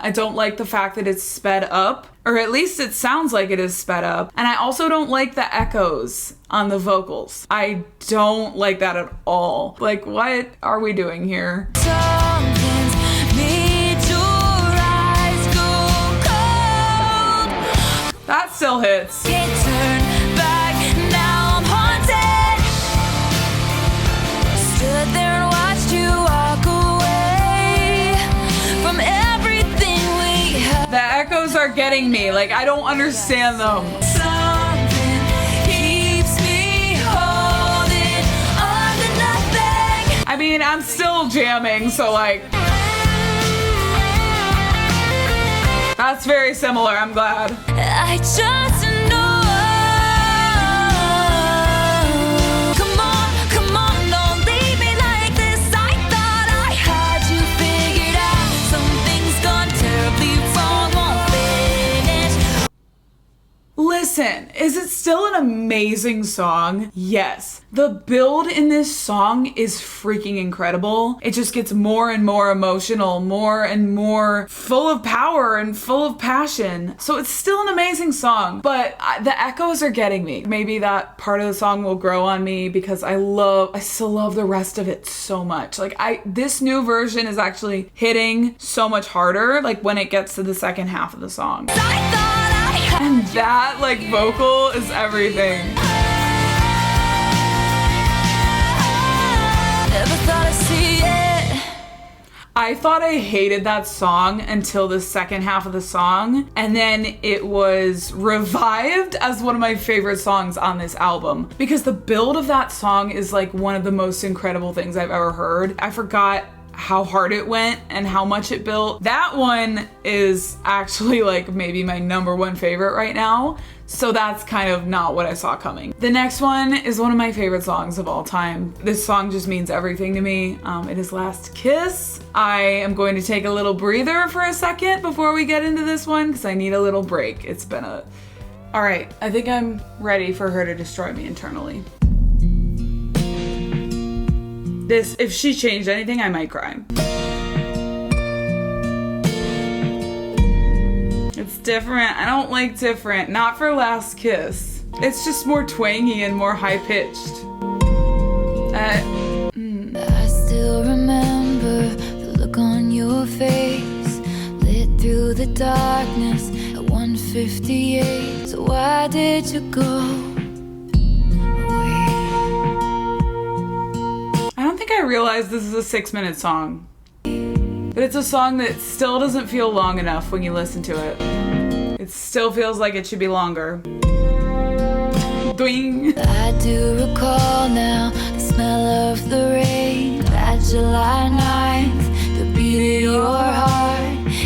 I don't like the fact that it's sped up, or at least it sounds like it is sped up. And I also don't like the echoes on the vocals. I don't like that at all. Like, what are we doing here? Something's made your eyes go cold. That still hits. Can't turn back, now I'm haunted. Stood there and watched you walk away from everything we have. The echoes are getting me. Like, I don't understand them. Something keeps me holding on to nothing. I mean, I'm still jamming, so like, that's very similar, I'm glad. I just know. Come on, don't leave me like this. I thought I had you figured out. Something's gone terribly wrong, won't finish. Listen, is it still an amazing song? Yes. The build in this song is freaking incredible. It just gets more and more emotional, more and more full of power and full of passion. So it's still an amazing song, but the echoes are getting me. Maybe that part of the song will grow on me because I still love the rest of it so much. Like, this new version is actually hitting so much harder, like when it gets to the second half of the song. I thought I had And that, like, vocal is everything. never thought I'd see it. I thought I hated that song until the second half of the song, and then it was revived as one of my favorite songs on this album because the build of that song is like one of the most incredible things I've ever heard. I forgot how hard it went and how much it built. That one is actually like maybe my #1 favorite right now. So that's kind of not what I saw coming. The next one is one of my favorite songs of all time. This song just means everything to me. It is Last Kiss. I am going to take a little breather for a second before we get into this one because I need a little break. It's been a... All right, I think I'm ready for her to destroy me internally. This, if she changed anything, I might cry. It's different. I don't like different. Not for Last Kiss. It's just more twangy and more high-pitched. I still remember the look on your face, lit through the darkness at 1:58. So why did you go away? I don't think I realized this is a 6-minute song. But it's a song that still doesn't feel long enough when you listen to it. It still feels like it should be longer. Doing. I do recall now the smell of the rain, that July 9th, the beat of your heart.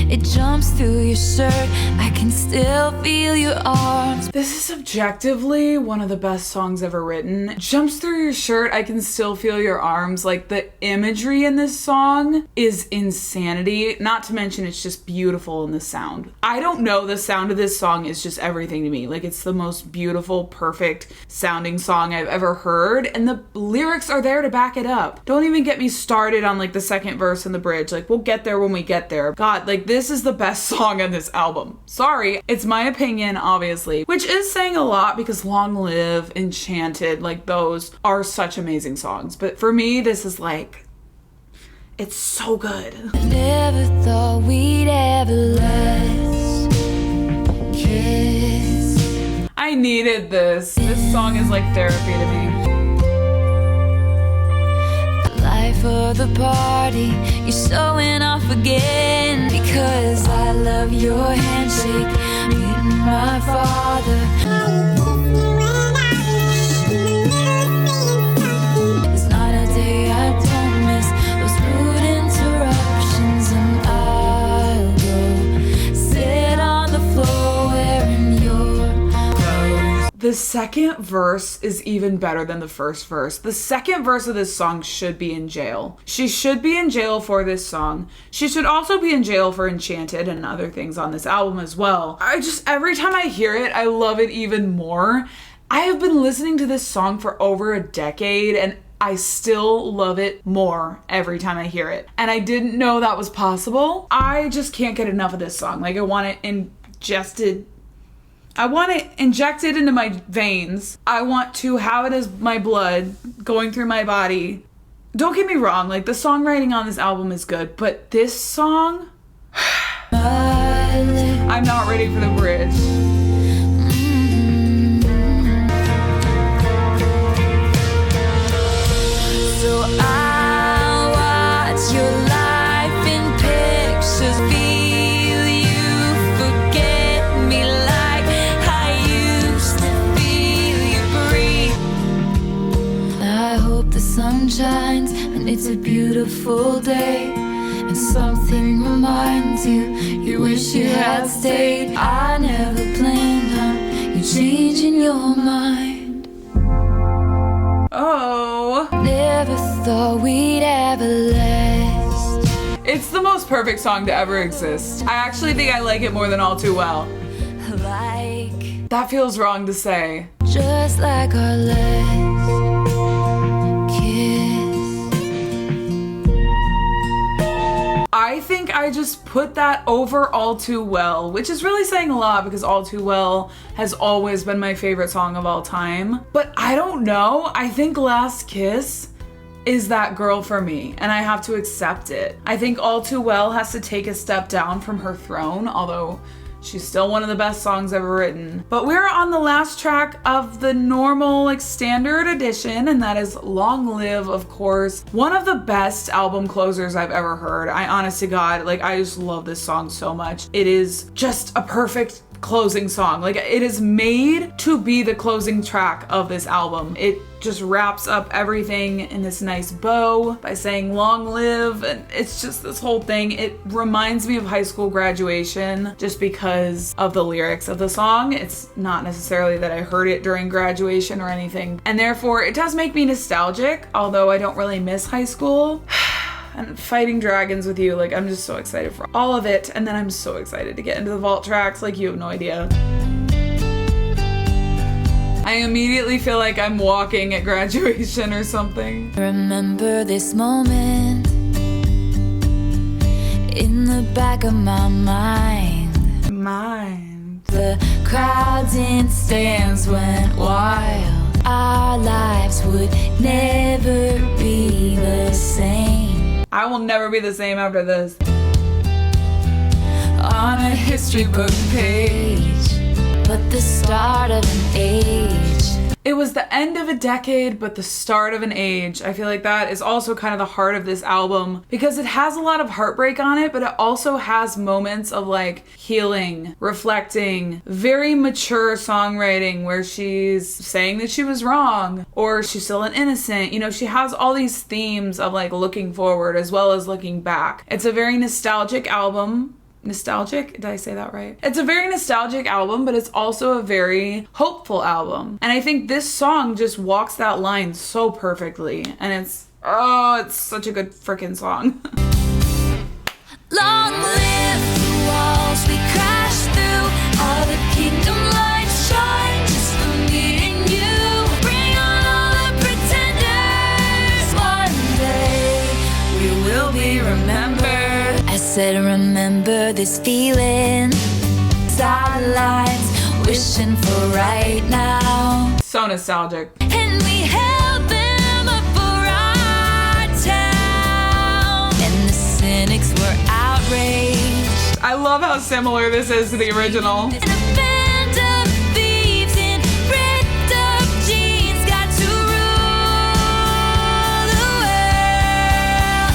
It jumps through your shirt, I can still feel your arms. This is objectively one of the best songs ever written. Jumps through your shirt, I can still feel your arms. Like, the imagery in this song is insanity. Not to mention it's just beautiful in the sound. I don't know, the sound of this song is just everything to me. Like, it's the most beautiful, perfect sounding song I've ever heard, and the lyrics are there to back it up. Don't even get me started on like the second verse and the bridge. Like, we'll get there when we get there. God, like, this is the best song on this album. Sorry, it's my opinion, obviously, which is saying a lot because Long Live, Enchanted, like, those are such amazing songs. But for me, this is like, it's so good. I never thought we'd ever last kiss. I needed this. This song is like therapy to me. The life of the party, you're showing off again because I love your handshake, meeting my father. It's not a day I don't miss those rude interruptions, and I'll go sit on the floor wearing your clothes. The second verse is even better than the first verse. The second verse of this song should be in jail. She should be in jail for this song. She should also be in jail for Enchanted and other things on this album as well. Every time I hear it, I love it even more. I have been listening to this song for over a decade and I still love it more every time I hear it. And I didn't know that was possible. I just can't get enough of this song. Like, I want it ingested. I want it injected into my veins. I want to have it as my blood going through my body. Don't get me wrong, like, the songwriting on this album is good, but this song, I'm not ready for the bridge. So I watch your life in pictures, feel you forget me like I used to feel you breathe. I hope the sun shines and it's a beautiful day, and something reminds you you wish you had stayed. I never planned on you changing your mind. Oh. Never thought we'd ever last. It's the most perfect song to ever exist. I actually think I like it more than All Too Well. Like, That feels wrong to say. just like our last kiss. I think I just put that over All Too Well, which is really saying a lot because All Too Well has always been my favorite song of all time. But I don't know. I think Last Kiss is that girl for me, and I have to accept it. I think All Too Well has to take a step down from her throne, although she's still one of the best songs ever written. But we're on the last track of the normal, like, standard edition, and that is Long Live, of course. One of the best album closers I've ever heard. I honest to God, like, I just love this song so much. It is just a perfect closing song. Like, it is made to be the closing track of this album. It just wraps up everything in this nice bow by saying long live, and it's just this whole thing. It reminds me of high school graduation just because of the lyrics of the song. It's not necessarily that I heard it during graduation or anything, and therefore it does make me nostalgic, although I don't really miss high school. And fighting dragons with you, like, I'm just so excited for all of it, and then I'm so excited to get into the vault tracks, like, you have no idea. I immediately feel like I'm walking at graduation or something. Remember this moment in the back of my mind. The crowds in stands went wild. Our lives would never be the same. I will never be the same after this. On a history book page, but the start of an age. It was the end of a decade, but the start of an age. I feel like that is also kind of the heart of this album because it has a lot of heartbreak on it, but it also has moments of like healing, reflecting, very mature songwriting where she's saying that she was wrong or she's still an innocent. You know, she has all these themes of like looking forward as well as looking back. It's a very nostalgic album. Nostalgic? Did I say that right? It's a very nostalgic album, but it's also a very hopeful album. And I think this song just walks that line so perfectly. And it's such a good freaking song. Long live the walls we crashed through. All the kingdom lights shine just for me and you. Bring on all the pretenders. One day we will be remembered. I said remember this feeling. Starlights wishing for right now. So nostalgic. And we held them up for our town. And the cynics were outraged. I love how similar this is to the original. And a band of thieves in ripped up jeans got to rule the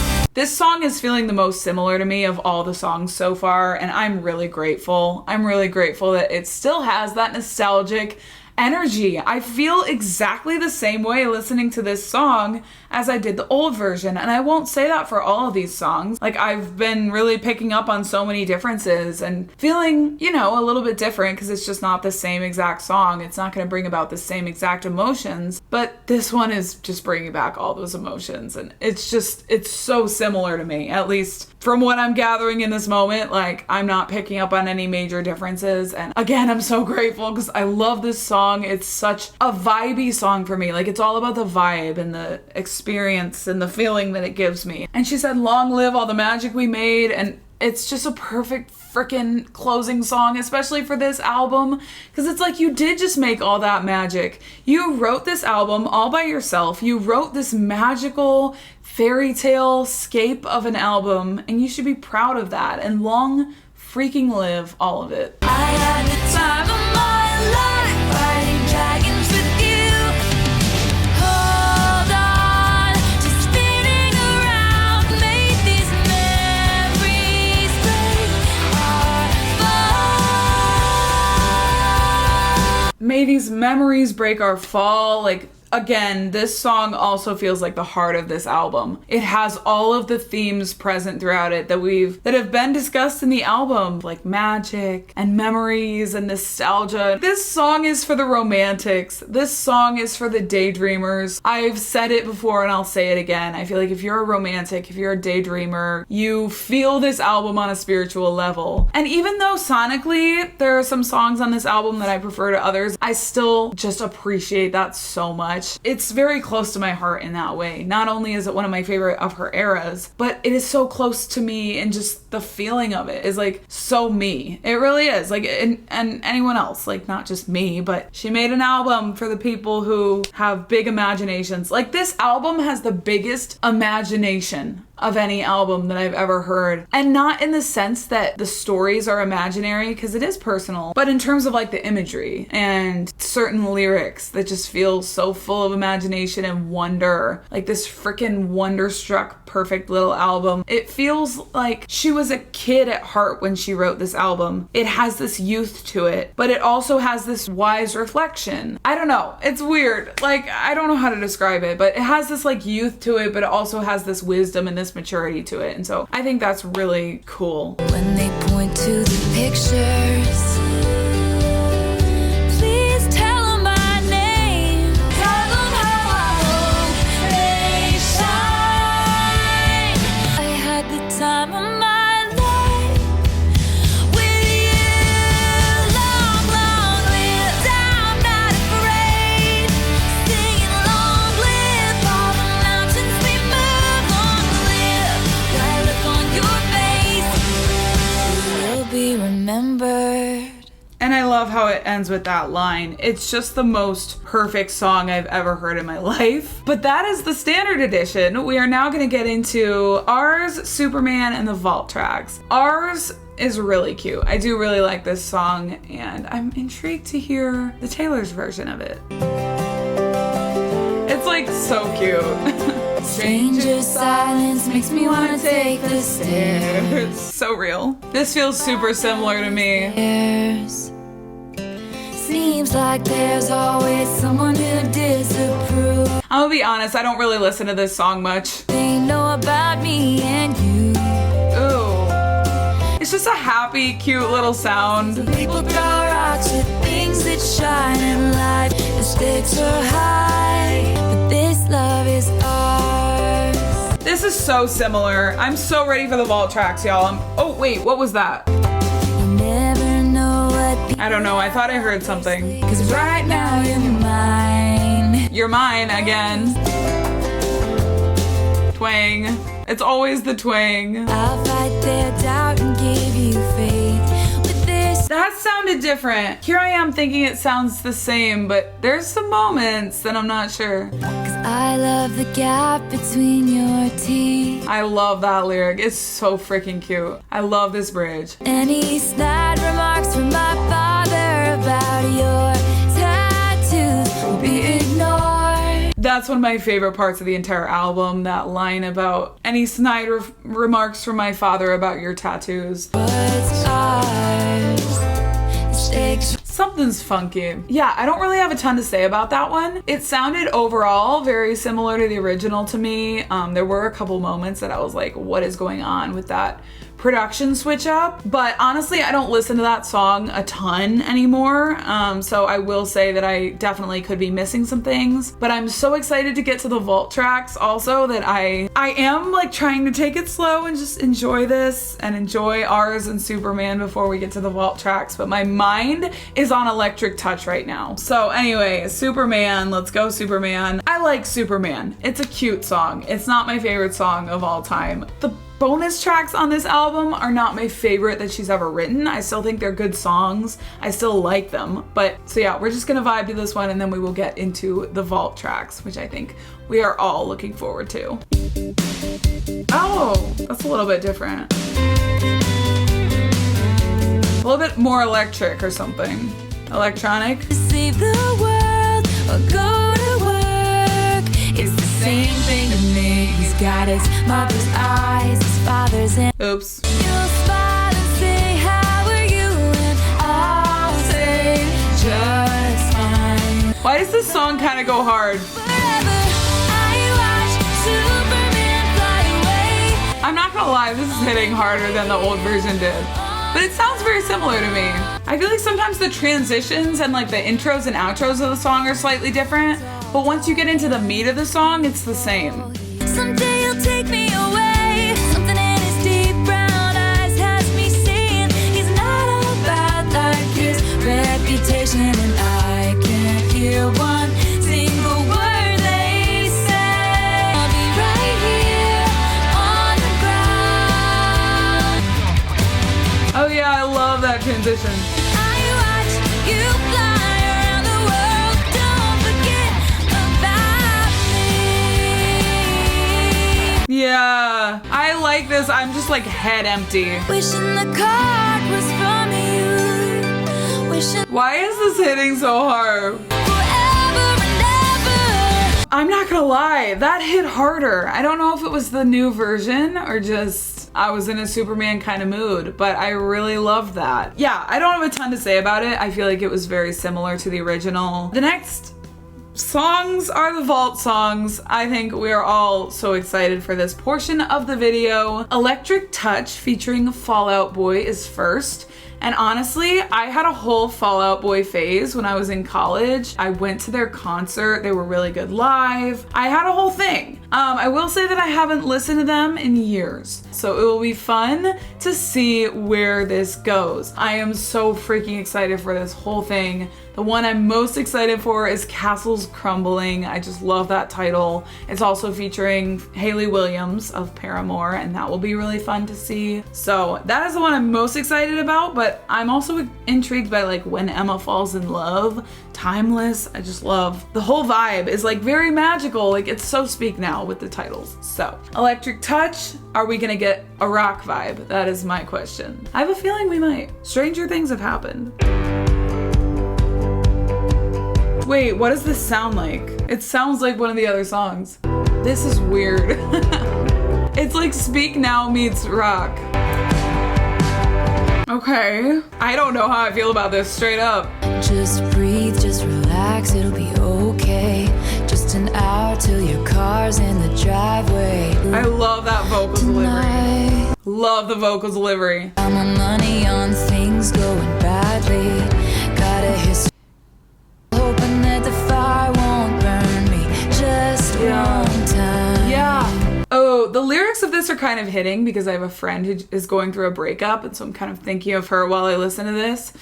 world. This song is feeling the most similar to me of all the songs so far, and I'm really grateful. I'm really grateful that it still has that nostalgic energy. I feel exactly the same way listening to this song as I did the old version, and I won't say that for all of these songs. Like, I've been really picking up on so many differences and feeling, you know, a little bit different because it's just not the same exact song. It's not going to bring about the same exact emotions, but this one is just bringing back all those emotions, and it's so similar to me, at least from what I'm gathering in this moment. Like, I'm not picking up on any major differences, and again, I'm so grateful because I love this song. It's such a vibey song for me. Like, it's all about the vibe and the experience and the feeling that it gives me. And she said, long live all the magic we made, and it's just a perfect freaking closing song, especially for this album, because it's like you did just make all that magic. You wrote this album all by yourself. You wrote this magical fairy tale scape of an album, and you should be proud of that, and long freaking live all of it. I had the time of my life fighting dragons with you. Hold on to spinning around. Made these memories break our fall. May these memories break our fall. Like, again, this song also feels like the heart of this album. It has all of the themes present throughout it that have been discussed in the album, like magic and memories and nostalgia. This song is for the romantics. This song is for the daydreamers. I've said it before and I'll say it again. I feel like if you're a romantic, if you're a daydreamer, you feel this album on a spiritual level. And even though sonically there are some songs on this album that I prefer to others, I still just appreciate that so much. It's very close to my heart in that way. Not only is it one of my favorite of her eras, but it is so close to me, and just the feeling of it is like so me. It really is. Like, and anyone else, like not just me, but she made an album for the people who have big imaginations. Like, this album has the biggest imagination of any album that I've ever heard. And not in the sense that the stories are imaginary, because it is personal, but in terms of like the imagery and certain lyrics that just feel so full of imagination and wonder. Like this freaking wonderstruck perfect little album. It feels like she was a kid at heart when she wrote this album. It has this youth to it, but it also has this wise reflection. I don't know. It's weird. Like, I don't know how to describe it, but it has this like youth to it, but it also has this wisdom and this maturity to it. And so I think that's really cool. When they point to the pictures, please tell them my name. Tell them how I hope they shine. I had the time of my life with you. Long, long live, I'm not afraid. Singing long live all the mountains we move. Long live that look on your face. You'll be remembered. And I love how it ends with that line. It's just the most perfect song I've ever heard in my life. But that is the standard edition. We are now going to get into Ours, Superman, and the vault tracks. Ours is really cute. I do really like this song, and I'm intrigued to hear the Taylor's version of it. It's like so cute. Stranger silence makes me wanna take the stairs. It's so real. This feels super similar to me. Seems like there's always someone who disapproves. I'm gonna be honest, I don't really listen to this song much. They know about me and you. Ooh. It's just a happy, cute little sound. People throw rocks with things that shine in life. The stakes are high, but this love is ours. This is so similar. I'm so ready for the vault tracks, y'all. Oh, wait, what was that? You never know what I don't know, I thought I heard something. Cause right now you're mine. You're mine again. Twang. It's always the twang. I'll fight their doubt and give you faith with this. That sounded different. Here I am thinking it sounds the same, but there's some moments that I'm not sure. Cause I love the gap between your teeth. I love that lyric. It's so freaking cute. I love this bridge. Any snide remarks from my father about your tattoos will be ignored. That's one of my favorite parts of the entire album, that line about any snide remarks from my father about your tattoos. What's ours? The stakes. Something's funky. Yeah, I don't really have a ton to say about that one. It sounded overall very similar to the original to me. There were a couple moments that I was like, what is going on with that production switch up? But honestly, I don't listen to that song a ton anymore. So I will say that I definitely could be missing some things. But I'm so excited to get to the vault tracks also that I am like trying to take it slow and just enjoy this and enjoy Ours and Superman before we get to the vault tracks. But my mind is on Electric Touch right now. So anyway, Superman, let's go Superman. I like Superman. It's a cute song. It's not my favorite song of all time. The bonus tracks on this album are not my favorite that she's ever written. I still think they're good songs. I still like them. But so yeah, we're just gonna vibe to this one and then we will get into the vault tracks, which I think we are all looking forward to. Oh, that's a little bit different. A little bit more electric or something. Electronic. Save the world or go to work. It's the same thing to me. He's got his mother's eyes, his father's in. Oops. You'll smile and say, how are you? And I'll say, just fine. Why does this song kind of go hard? Forever, I watch Superman fly away. I'm not gonna lie, this is hitting harder than the old version did. But it sounds very similar to me. I feel like sometimes the transitions and like the intros and outros of the song are slightly different, but once you get into the meat of the song, it's the same. Someday you'll take me away. Something in his deep brown eyes has me saying he's not all bad like his reputation, and I can't hear one single word they say. I'll be right here on the ground. Oh yeah, I love that transition. I watch you fly around the world. Don't forget about me. Yeah, this, I'm just like head empty. Wishing the card was from you. Wishing Why is this hitting so hard? forever and ever. I'm not gonna lie, that hit harder. I don't know if it was the new version or just I was in a Superman kind of mood, but I really loved that. Yeah, I don't have a ton to say about it. I feel like it was very similar to the original. The next songs are the vault songs. I think we are all so excited for this portion of the video. Electric Touch featuring Fall Out Boy is first. And honestly, I had a whole Fall Out Boy phase when I was in college. I went to their concert. They were really good live. I had a whole thing. I will say that I haven't listened to them in years. So it will be fun to see where this goes. I am so freaking excited for this whole thing. The one I'm most excited for is Castles Crumbling. I just love that title. It's also featuring Hayley Williams of Paramore, and that will be really fun to see. So that is the one I'm most excited about, but I'm also intrigued by like When Emma Falls in Love, Timeless. I just love the whole vibe is like very magical. Like it's so Speak Now with the titles. So Electric Touch, are we gonna get a rock vibe? That is my question. I have a feeling we might. Stranger things have happened. Wait, what does this sound like? It sounds like one of the other songs. This is weird. It's like Speak Now meets rock. Okay. I don't know how I feel about this, straight up. Just breathe, just relax, it'll be okay. Just an hour till your car's in the driveway. I love that vocal delivery. Tonight, Love the vocal delivery. I'm on money on things going badly. Got a history. Hoping that the fire won't burn me just one time. Yeah. Oh, the lyrics of this are kind of hitting because I have a friend who is going through a breakup, and so I'm kind of thinking of her while I listen to this.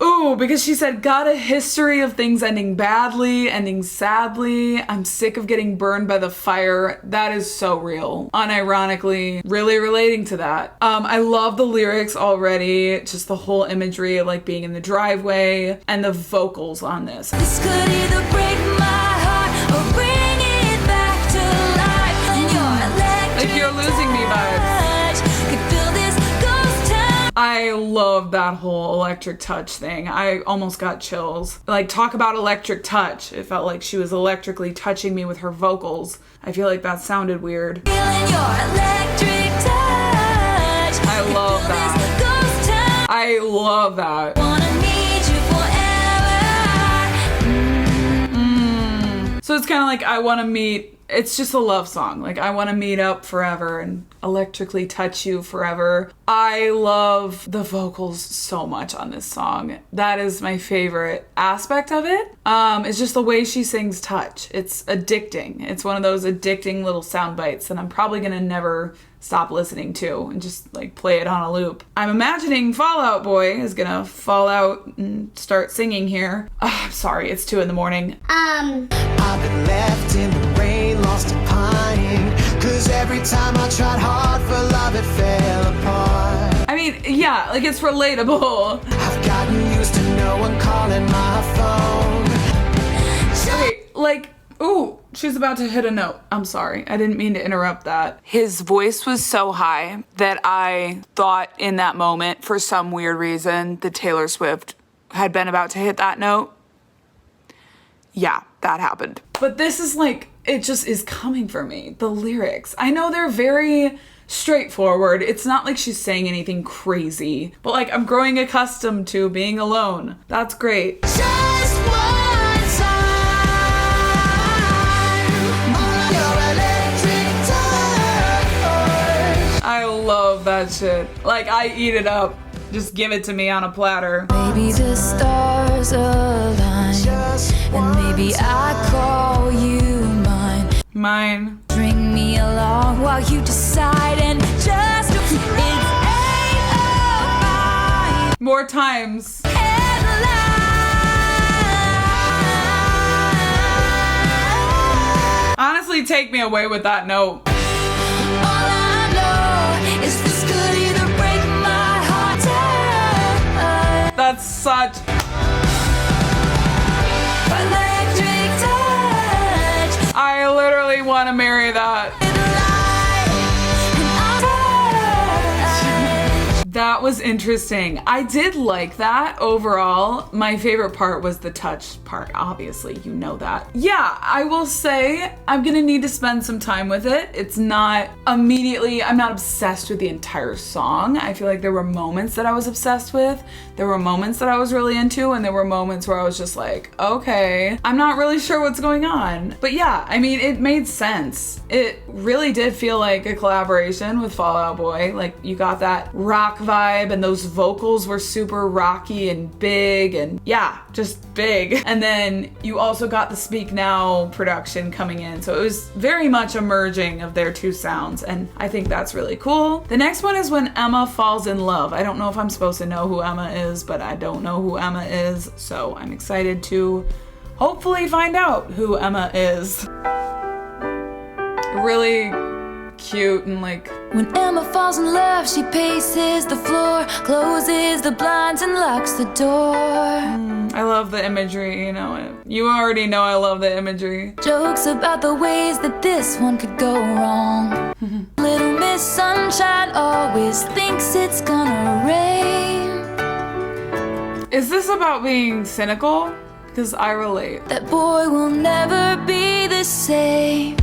Ooh, because she said, got a history of things ending badly, ending sadly. I'm sick of getting burned by the fire. That is so real. Unironically, really relating to that. I love the lyrics already. Just the whole imagery of like being in the driveway and the vocals on this. This could either break my heart or bring it back to life. And your electric If you're losing me vibes. touch could fill this ghost town. I love that whole electric touch thing. I almost got chills. Like, talk about electric touch. It felt like she was electrically touching me with her vocals. I feel like that sounded weird. Feeling your electric touch. I love Fill that. this ghost town. I love that. Wanna need you forever. So it's kind of like I want to meet, it's just a love song. Like I want to meet up forever and electrically touch you forever. I love the vocals so much on this song. That is my favorite aspect of it. It's just the way she sings touch. It's addicting. It's one of those addicting little sound bites that I'm probably going to never stop listening to and just like play it on a loop. I'm imagining Fall Out Boy is gonna fall out and start singing here. I'm sorry, it's 2 a.m. I've been left in the rain, lost and pining. Cause every time I tried hard for love, it fell apart. I mean, yeah, like it's relatable. I've gotten used to no one calling my phone. Okay, like, ooh, she's about to hit a note. I'm sorry, I didn't mean to interrupt that. His voice was so high that I thought in that moment, for some weird reason, that Taylor Swift had been about to hit that note. Yeah, that happened. But this is like, it just is coming for me. The lyrics. I know they're very straightforward. It's not like she's saying anything crazy, but like I'm growing accustomed to being alone. That's great. Just one time. Your electric touch. I love that shit. Like I eat it up. Just give it to me on a platter. Maybe the stars align, Just and maybe I call you mine. Mine. Bring me along while you decide, and just it's 8:05. More times. Honestly, take me away with that note. All I know is this could either break my heart. That's such. Electric touch. I literally want to marry that. And I'll That was interesting. I did like that overall. My favorite part was the touch part, obviously, you know that. Yeah, I will say I'm gonna need to spend some time with it. It's not immediately, I'm not obsessed with the entire song. I feel like there were moments that I was obsessed with. There were moments that I was really into, and there were moments where I was just like, okay, I'm not really sure what's going on. But yeah, I mean, it made sense. It really did feel like a collaboration with Fall Out Boy. Like, you got that rock vibe, and those vocals were super rocky and big, and yeah, just big. And then you also got the Speak Now production coming in, so it was very much a merging of their two sounds, and I think that's really cool. The next one is When Emma Falls in Love. I don't know if I'm supposed to know who Emma is, but I don't know who Emma is, so I'm excited to hopefully find out who Emma is. Really cute and like... When Emma falls in love, she paces the floor, closes the blinds and locks the door. I love the imagery, you know. You already know I love the imagery. Jokes about the ways that this one could go wrong. Little Miss Sunshine always thinks it's gonna rain. Is this about being cynical? Because I relate. That boy will never be the same.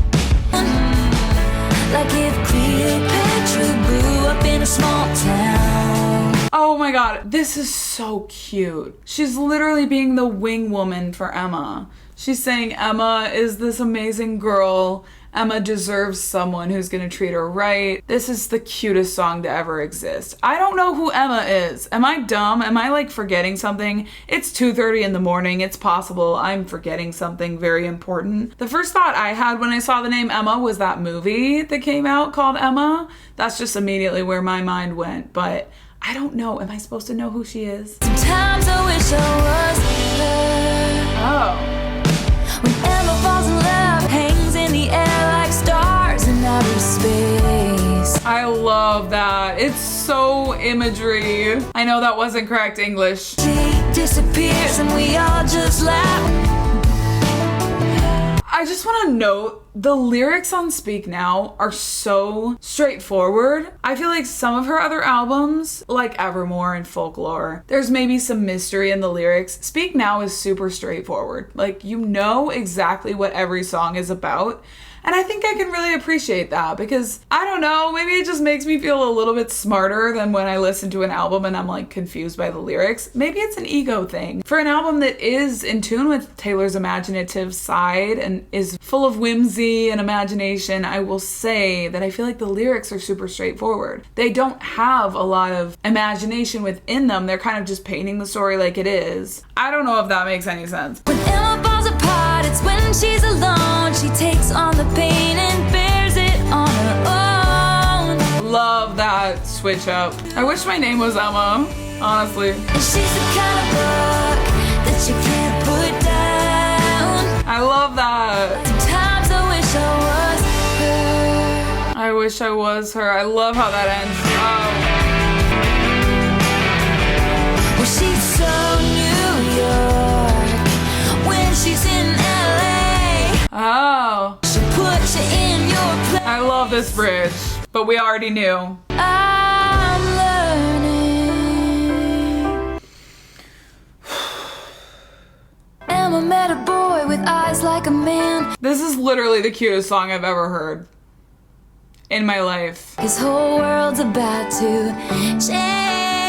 Like if Cleopatra grew up in a small town. Oh my god, this is so cute. She's literally being the wing woman for Emma. She's saying Emma is this amazing girl. Emma deserves someone who's gonna treat her right. This is the cutest song to ever exist. I don't know who Emma is. Am I dumb? Am I like forgetting something? It's 2:30 in the morning. It's possible I'm forgetting something very important. The first thought I had when I saw the name Emma was that movie that came out called Emma. That's just immediately where my mind went, but I don't know. Am I supposed to know who she is? Sometimes I wish I was her. Oh. When Emma falls in love, hangs in the air like stars in outer space. I love that. It's so imagery. I know that wasn't correct English. She disappears and we all just laugh. I just want to note the lyrics on Speak Now are so straightforward. I feel like some of her other albums, like Evermore and Folklore, there's maybe some mystery in the lyrics. Speak Now is super straightforward. Like, you know exactly what every song is about. And I think I can really appreciate that because, I don't know, maybe it just makes me feel a little bit smarter than when I listen to an album and I'm like confused by the lyrics. Maybe it's an ego thing. For an album that is in tune with Taylor's imaginative side and is full of whimsy and imagination, I will say that I feel like the lyrics are super straightforward. They don't have a lot of imagination within them. They're kind of just painting the story like it is. I don't know if that makes any sense. When Emma falls apart, it's when she's alone. She takes on the pain and bears it on her own. Love that switch up. I wish my name was Emma, honestly. And she's the kind of book that you can't put down. I love that. Sometimes I wish I was her. I wish I was her. I love how that ends. Oh. Well, she's so New York when she's in LA. Oh. She'll put you in your place. I love this bridge, but we already knew. I'm learning. Emma met a boy with eyes like a man. This is literally the cutest song I've ever heard in my life. His whole world's about to change.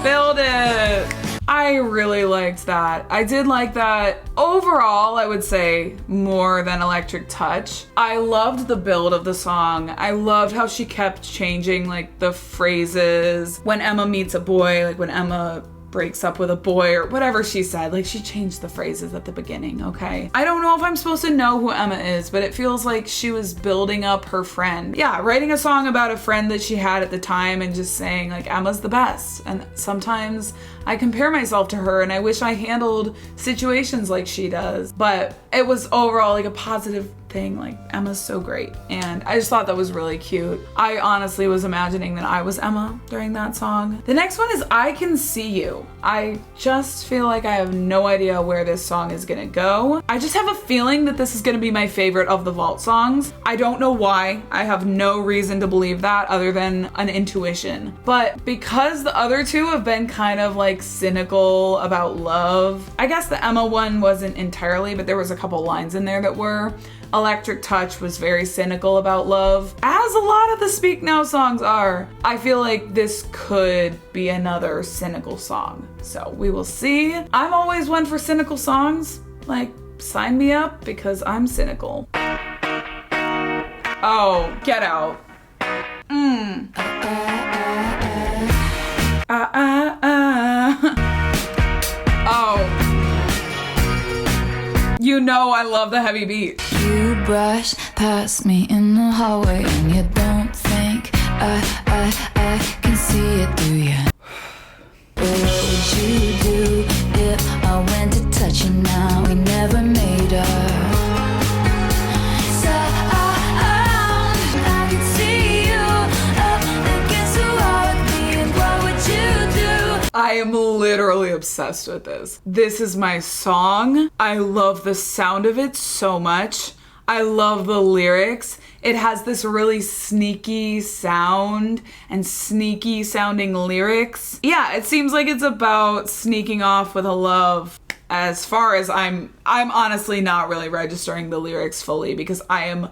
Build it. I really liked that. I did like that. Overall, I would say more than Electric Touch. I loved the build of the song. I loved how she kept changing like the phrases. When Emma meets a boy, like when Emma breaks up with a boy or whatever she said, like she changed the phrases at the beginning, okay? I don't know if I'm supposed to know who Emma is, but it feels like she was building up her friend. Yeah, writing a song about a friend that she had at the time and just saying like Emma's the best. And sometimes I compare myself to her and I wish I handled situations like she does. But it was overall like a positive thing. Like, Emma's so great. And I just thought that was really cute. I honestly was imagining that I was Emma during that song. The next one is I Can See You. I just feel like I have no idea where this song is gonna go. I just have a feeling that this is gonna be my favorite of the Vault songs. I don't know why. I have no reason to believe that other than an intuition. But because the other two have been kind of like cynical about love, I guess the Emma one wasn't entirely, but there was a couple lines in there that were. Electric Touch was very cynical about love, as a lot of the Speak Now songs are. I feel like this could be another cynical song. So we will see. I'm always one for cynical songs. Like, sign me up because I'm cynical. Oh, Get Out. Oh. You know I love the heavy beat. You brush past me in the hallway and you don't think I can see it through you. What would you do if I went to touch you now? We never made up. I can see you up against the wall with me, and what would you do? I am literally obsessed with this. This is my song. I love the sound of it so much. I love the lyrics. It has this really sneaky sound and sneaky sounding lyrics. Yeah, it seems like it's about sneaking off with a love. As far as I'm honestly not really registering the lyrics fully because I am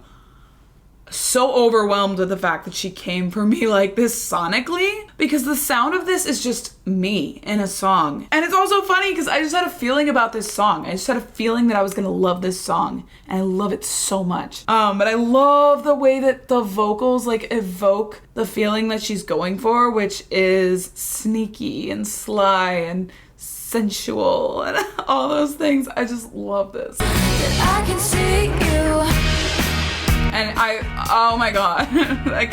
so overwhelmed with the fact that she came for me like this sonically, because the sound of this is just me in a song. And it's also funny because I just had a feeling about this song. I just had a feeling that I was gonna love this song, and I love it so much. But I love the way that the vocals like evoke the feeling that she's going for, which is sneaky and sly and sensual and all those things. I just love this. I can see you. And oh my god, like,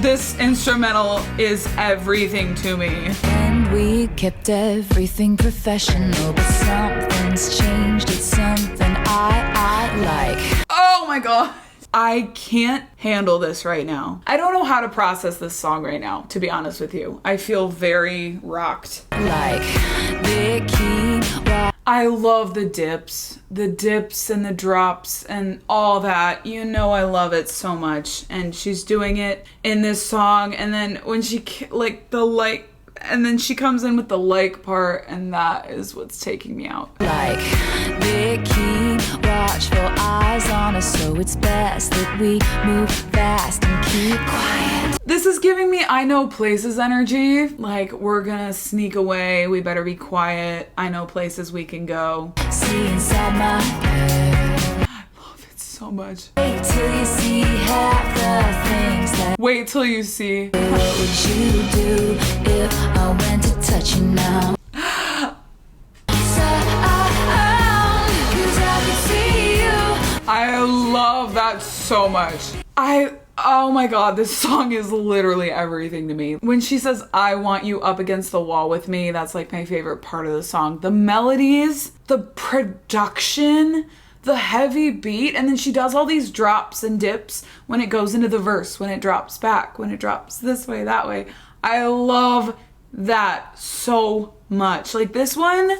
this instrumental is everything to me. And we kept everything professional, but something's changed. It's something I like. Oh my god. I can't handle this right now. I don't know how to process this song right now, to be honest with you. I feel very rocked. Like, they keep I love the dips and the drops and all that. You know I love it so much. And she's doing it in this song. And then when she, and then she comes in with the like part, and that is what's taking me out. like, they keep watchful eyes on us, so it's best that we move fast and keep quiet. This is giving me I Know Places energy. Like, we're gonna sneak away. We better be quiet. I know places we can go. See inside my head. I love it so much. Wait till you see half the things that. Wait till you see. What would you do if I went to touch you now? I love that so much. Oh my god, this song is literally everything to me. When she says, I want you up against the wall with me, that's like my favorite part of the song. The melodies, the production, the heavy beat, and then she does all these drops and dips when it goes into the verse, when it drops back, when it drops this way, that way. I love that so much. Like, this one,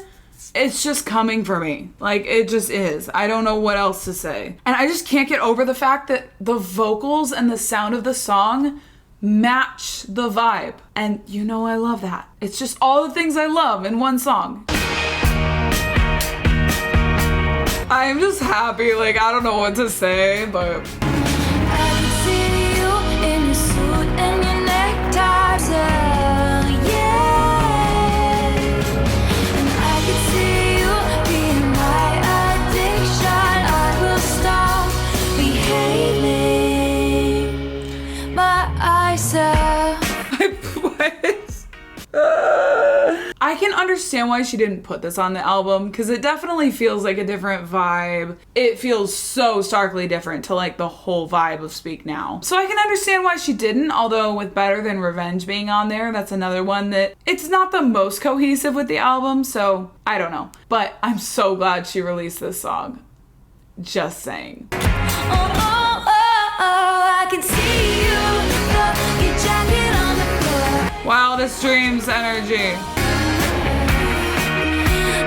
it's just coming for me. Like, it just is. I don't know what else to say. And I just can't get over the fact that the vocals and the sound of the song match the vibe. And you know I love that. It's just all the things I love in one song. I'm just happy. Like, I don't know what to say, but I can see you in your suit and your neckties, yeah. And I can see you being my addiction. I will stop behaving myself. I can understand why she didn't put this on the album, because it definitely feels like a different vibe. It feels so starkly different to like the whole vibe of Speak Now. So I can understand why she didn't, although with Better Than Revenge being on there, that's another one that it's not the most cohesive with the album, so I don't know. But I'm so glad she released this song. Just saying. Oh, oh, oh, oh, I can see you. Throw your jacket on the floor. Wildest Dreams energy.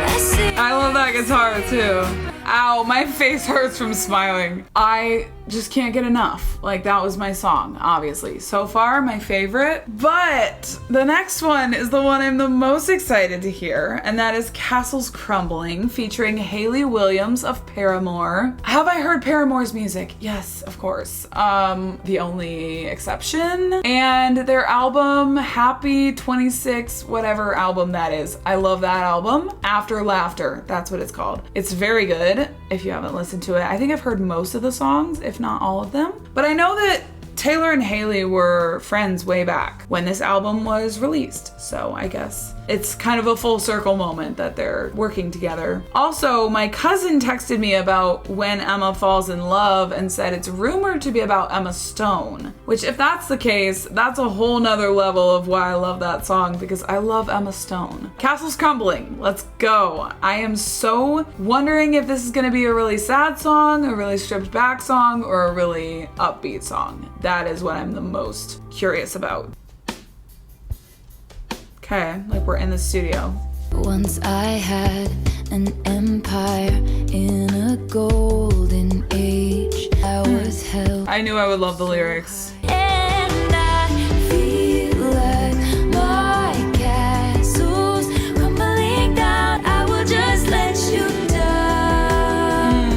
I see. I love that guitar too. Ow, my face hurts from smiling. I just can't get enough. Like, that was my song, obviously. So far, my favorite. But the next one is the one I'm the most excited to hear, and that is Castles Crumbling, featuring Hayley Williams of Paramore. Have I heard Paramore's music? Yes, of course. The only exception. And their album, Happy 26, whatever album that is. I love that album. After Laughter, that's what it's called. It's very good if you haven't listened to it. I think I've heard most of the songs, if not all of them. But I know that Taylor and Hayley were friends way back when this album was released. So I guess it's kind of a full circle moment that they're working together. Also, my cousin texted me about When Emma Falls in Love and said it's rumored to be about Emma Stone, which if that's the case, that's a whole nother level of why I love that song, because I love Emma Stone. Castles Crumbling, let's go. I am so wondering if this is gonna be a really sad song, a really stripped back song, or a really upbeat song. That is what I'm the most curious about. Okay, like we're in the studio. Once I had an empire in a golden age. I was held. I knew I would love the lyrics. And I feel like my castle's crumbling down. I will just let you down.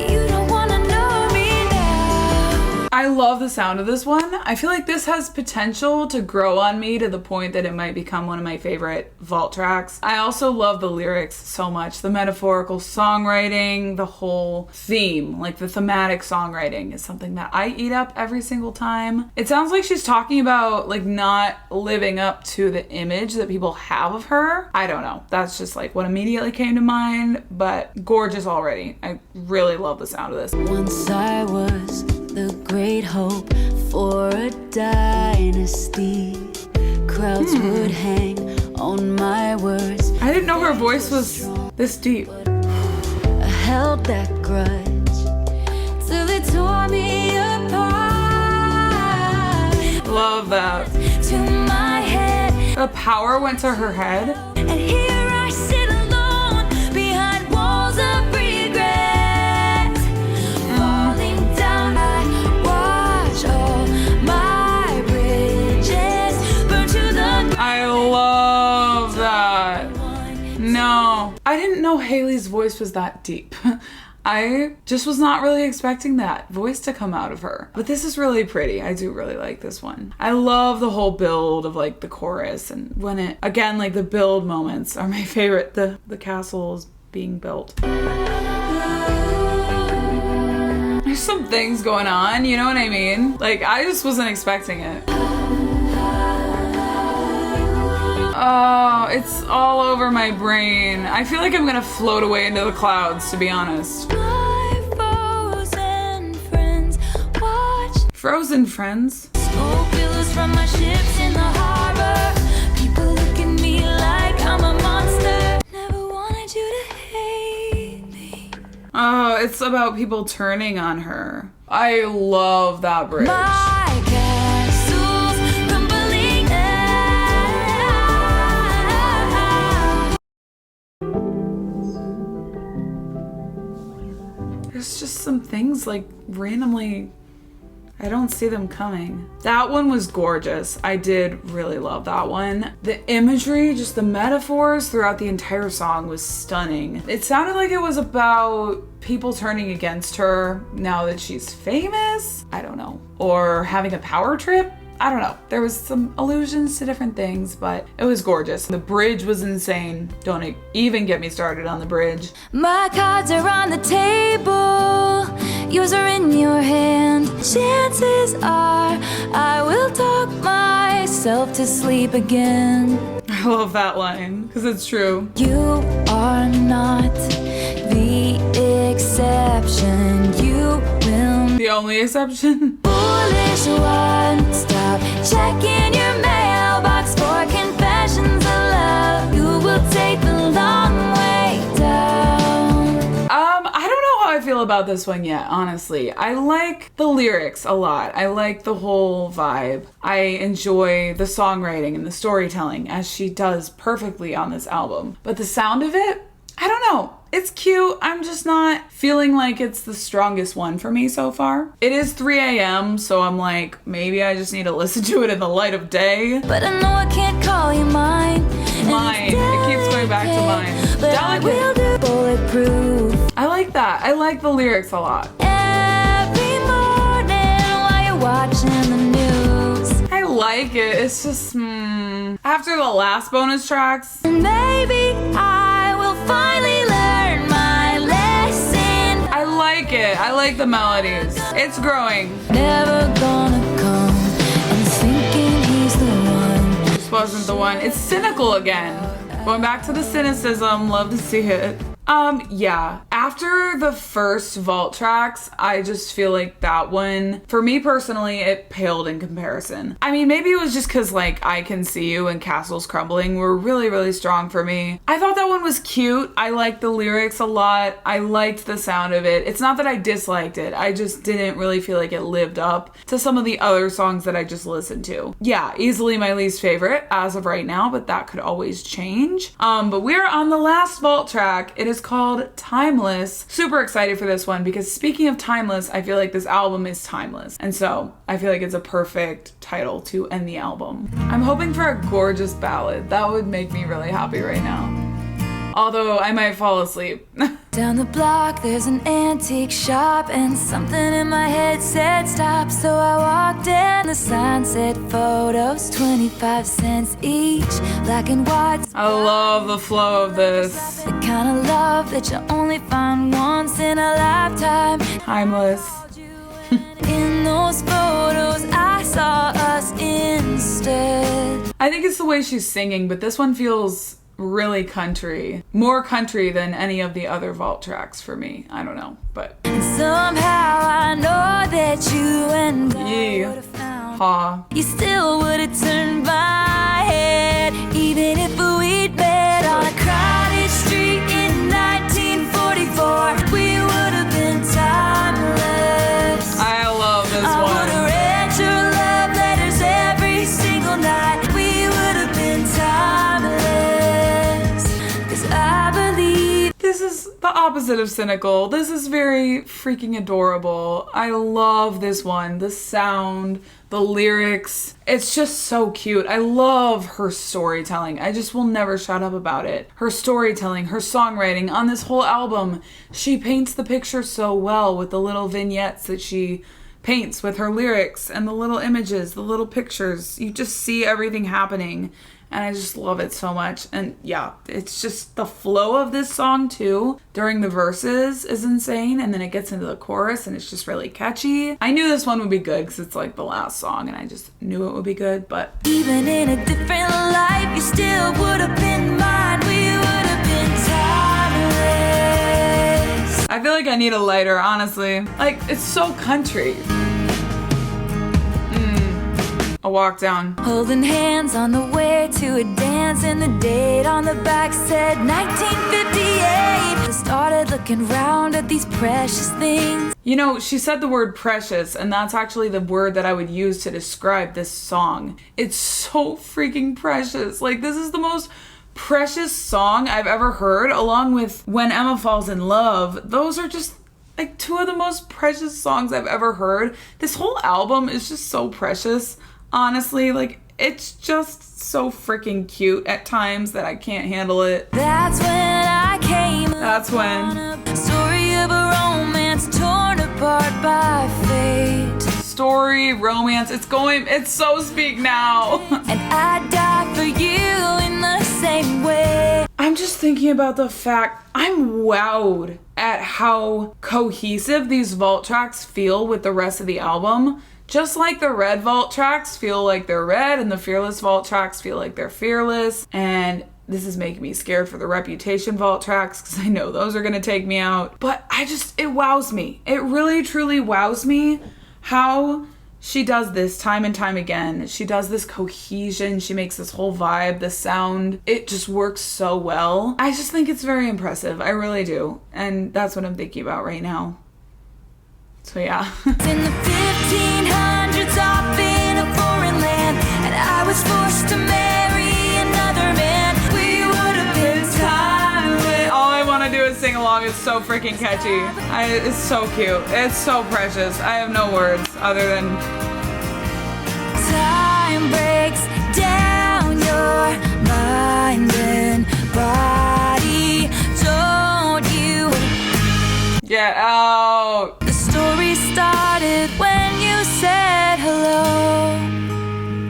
You don't wanna know me now. I love the sound of this one. I feel like this has potential to grow on me to the point that it might become one of my favorite vault tracks. I also love the lyrics so much. The metaphorical songwriting, the whole theme, like the thematic songwriting is something that I eat up every single time. It sounds like she's talking about like not living up to the image that people have of her. I don't know. That's just like what immediately came to mind, but gorgeous already. I really love the sound of this. Once I was the great hope for a dynasty. Crowds would hang on my words. I didn't know her voice was this deep. I held that grudge till it tore me apart. Love that. To my head, The power went to her head. and here I sit alone behind walls of regret. Falling down, I watch all my bridges burn to the I love that. No, I didn't know Hayley's voice was that deep. I just was not really expecting that voice to come out of her. But this is really pretty. I do really like this one. I love the whole build of like the chorus, and when it, again, like the build moments are my favorite. The castles being built. There's some things going on, you know what I mean? Like, I just wasn't expecting it. Oh, it's all over my brain. I feel like I'm gonna float away into the clouds, to be honest. my frozen friends watch Frozen friends? smoke billows from my ships in the harbor. People look at me like I'm a monster. Never wanted you to hate me. Oh, it's about people turning on her. I love that bridge. My castle's crumbling down. There's just some things like randomly, I don't see them coming. That one was gorgeous. I did really love that one. The imagery, just the metaphors throughout the entire song was stunning. It sounded like it was about people turning against her now that she's famous. I don't know. Or having a power trip. I don't know. There was some allusions to different things, but it was gorgeous. The bridge was insane. Don't even get me started on the bridge. My cards are on the table, yours are in your hand. Chances are I will talk myself to sleep again. I love that line, because it's true. You are not the exception. You will The only exception? foolish one. Stop checking your mailbox for confessions of love. You will take the long way down. about this one yet, honestly. I like the lyrics a lot. I like the whole vibe. I enjoy the songwriting and the storytelling, as she does perfectly on this album. But the sound of it, I don't know. It's cute. I'm just not feeling like it's the strongest one for me so far. It is 3 a.m., so I'm like, maybe I just need to listen to it in the light of day. But I know I can't call you mine. Mine. It keeps going back to mine. But I will do bulletproof. I like that. I like the lyrics a lot. Every morning while you're watching the news. I like it. It's just, after the last bonus tracks. Maybe I will finally learn my lesson. I like it. I like the melodies. It's growing. Never gonna come and thinking he's the one. This wasn't the one. It's cynical again. Going back to the cynicism. Love to see it. Yeah. After the first vault tracks, I just feel like that one, for me personally, it paled in comparison. I mean, maybe it was just because, like, I Can See You and Castles Crumbling were really, really strong for me. I thought that one was cute. I liked the lyrics a lot. I liked the sound of it. It's not that I disliked it. I just didn't really feel like it lived up to some of the other songs that I just listened to. Yeah, easily my least favorite as of right now, but that could always change. But we're on the last vault track. It is called Timeless. Super excited for this one because speaking of timeless, I feel like this album is timeless. And so I feel like it's a perfect title to end the album. I'm hoping for a gorgeous ballad. That would make me really happy right now. Although I might fall asleep. Down the block there's an antique shop and something in my head said stop. So I walked in, the sign said photos, 25 cents each, black and white. I love the flow of this. The kind of love that you only find once in a lifetime. Timeless. In those photos I saw us instead. I think it's the way she's singing, but this one feels really country. More country than any of the other vault tracks for me. I don't know, but And somehow I know that you and I would have found. Ha. You still would have turned my head, even if we'd met on a crowded street in 1944. We would have been timeless. I love this I would one. have read your love letters every single night. We would have been timeless. 'Cause I believe This is the opposite of cynical. This is very freaking adorable. I love this one. The sound, the lyrics. It's just so cute. I love her storytelling. I just will never shut up about it. Her storytelling, her songwriting on this whole album. She paints the picture so well with the little vignettes that she paints with her lyrics and the little images, the little pictures. You just see everything happening. And I just love it so much. And yeah, it's just the flow of this song too during the verses is insane. And then it gets into the chorus and it's just really catchy. I knew this one would be good because it's like the last song and I just knew it would be good. But even in a different life, you still would have been mine. We would have been timeless. I feel like I need a lighter, honestly. Like, it's so country. A walk down. Holding hands on the way to a dance, and the date on the back said 1958. I started looking around at these precious things. You know, she said the word precious, and that's actually the word that I would use to describe this song. It's so freaking precious. Like, this is the most precious song I've ever heard, along with When Emma Falls in Love. Those are just like two of the most precious songs I've ever heard. This whole album is just so precious. Honestly, like, it's just so freaking cute at times that I can't handle it. That's when I came. That's when. Story of a romance torn apart by fate. Story, romance, it's so Speak Now. And I'd die for you in the same way. I'm just thinking about the fact I'm wowed at how cohesive these vault tracks feel with the rest of the album. Just like the Red Vault tracks feel like they're red and the Fearless Vault tracks feel like they're fearless. And this is making me scared for the Reputation Vault tracks because I know those are going to take me out. But it wows me. It really, truly wows me how she does this time and time again. She does this cohesion. She makes this whole vibe, the sound. It just works so well. I just think it's very impressive. I really do. And that's what I'm thinking about right now. So yeah. In the 1500s, off in a foreign land, and I was forced to marry another man. We would have been time. All I want to do is sing along. It's so freaking catchy. It's so cute. It's so precious. I have no words other than Time breaks down your mind and body. Don't you? get out. The story started when you said hello.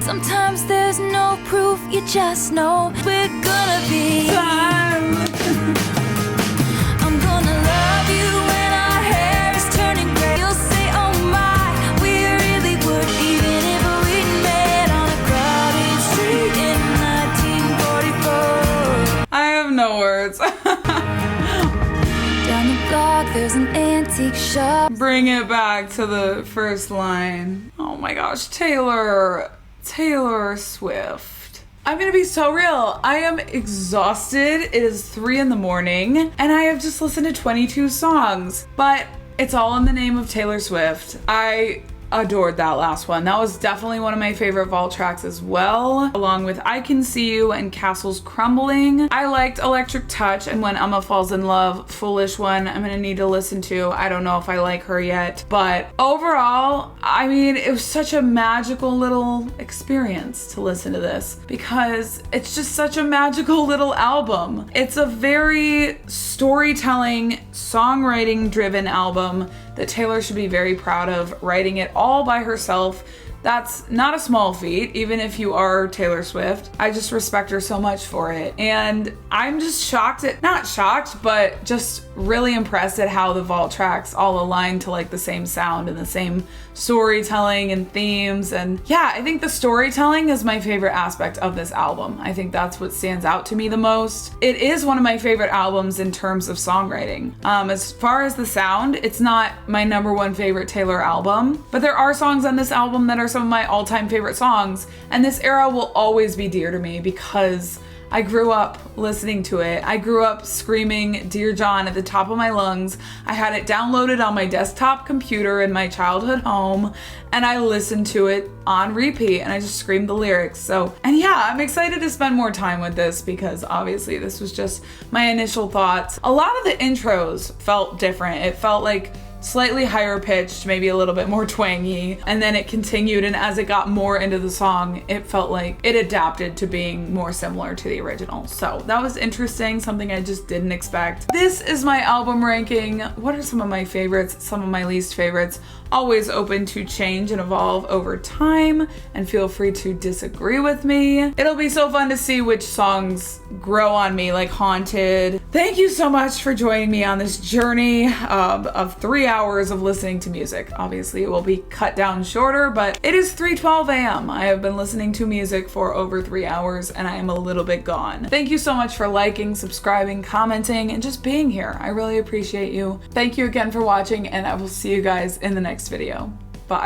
Sometimes there's no proof, you just know we're gonna be. I'm gonna love you when our hair is turning gray. You'll say, oh my, we really would, even if we met on a crowded street in 1944. I have no words. Down the block, there's an antique shop. Bring it back to the first line. Oh my gosh, Taylor Swift. I'm gonna be so real. I am exhausted. It is 3 a.m. and I have just listened to 22 songs, but it's all in the name of Taylor Swift. I adored that last one. That was definitely one of my favorite vault tracks as well, along with I Can See You and Castles Crumbling. I liked Electric Touch and When Emma Falls in Love. Foolish one I'm gonna need to listen to. I don't know if I like her yet, but overall, I mean, it was such a magical little experience to listen to this because it's just such a magical little album. It's a very storytelling, songwriting driven album that Taylor should be very proud of, writing it all by herself. That's not a small feat, even if you are Taylor Swift. I just respect her so much for it. And I'm just not shocked, but just really impressed at how the vault tracks all align to like the same sound and the same storytelling and themes. And yeah, I think the storytelling is my favorite aspect of this album. I think that's what stands out to me the most. It is one of my favorite albums in terms of songwriting. As far as the sound, it's not my #1 favorite Taylor album, but there are songs on this album that are some of my all-time favorite songs, and this era will always be dear to me because I grew up listening to it. I grew up screaming Dear John at the top of my lungs. I had it downloaded on my desktop computer in my childhood home, and I listened to it on repeat, and I just screamed the lyrics. So, and yeah, I'm excited to spend more time with this because obviously this was just my initial thoughts. A lot of the intros felt different. It felt like slightly higher pitched, maybe a little bit more twangy, and then it continued, and as it got more into the song, it felt like it adapted to being more similar to the original. So that was interesting, something I just didn't expect. This is my album ranking. What are some of my favorites, some of my least favorites? Always open to change and evolve over time, and feel free to disagree with me. It'll be so fun to see which songs grow on me, like Haunted. Thank you so much for joining me on this journey of 3 hours of listening to music. Obviously it will be cut down shorter, but it is 3:12 a.m. I have been listening to music for over 3 hours and I am a little bit gone. Thank you so much for liking, subscribing, commenting, and just being here. I really appreciate you. Thank you again for watching, and I will see you guys in the next video.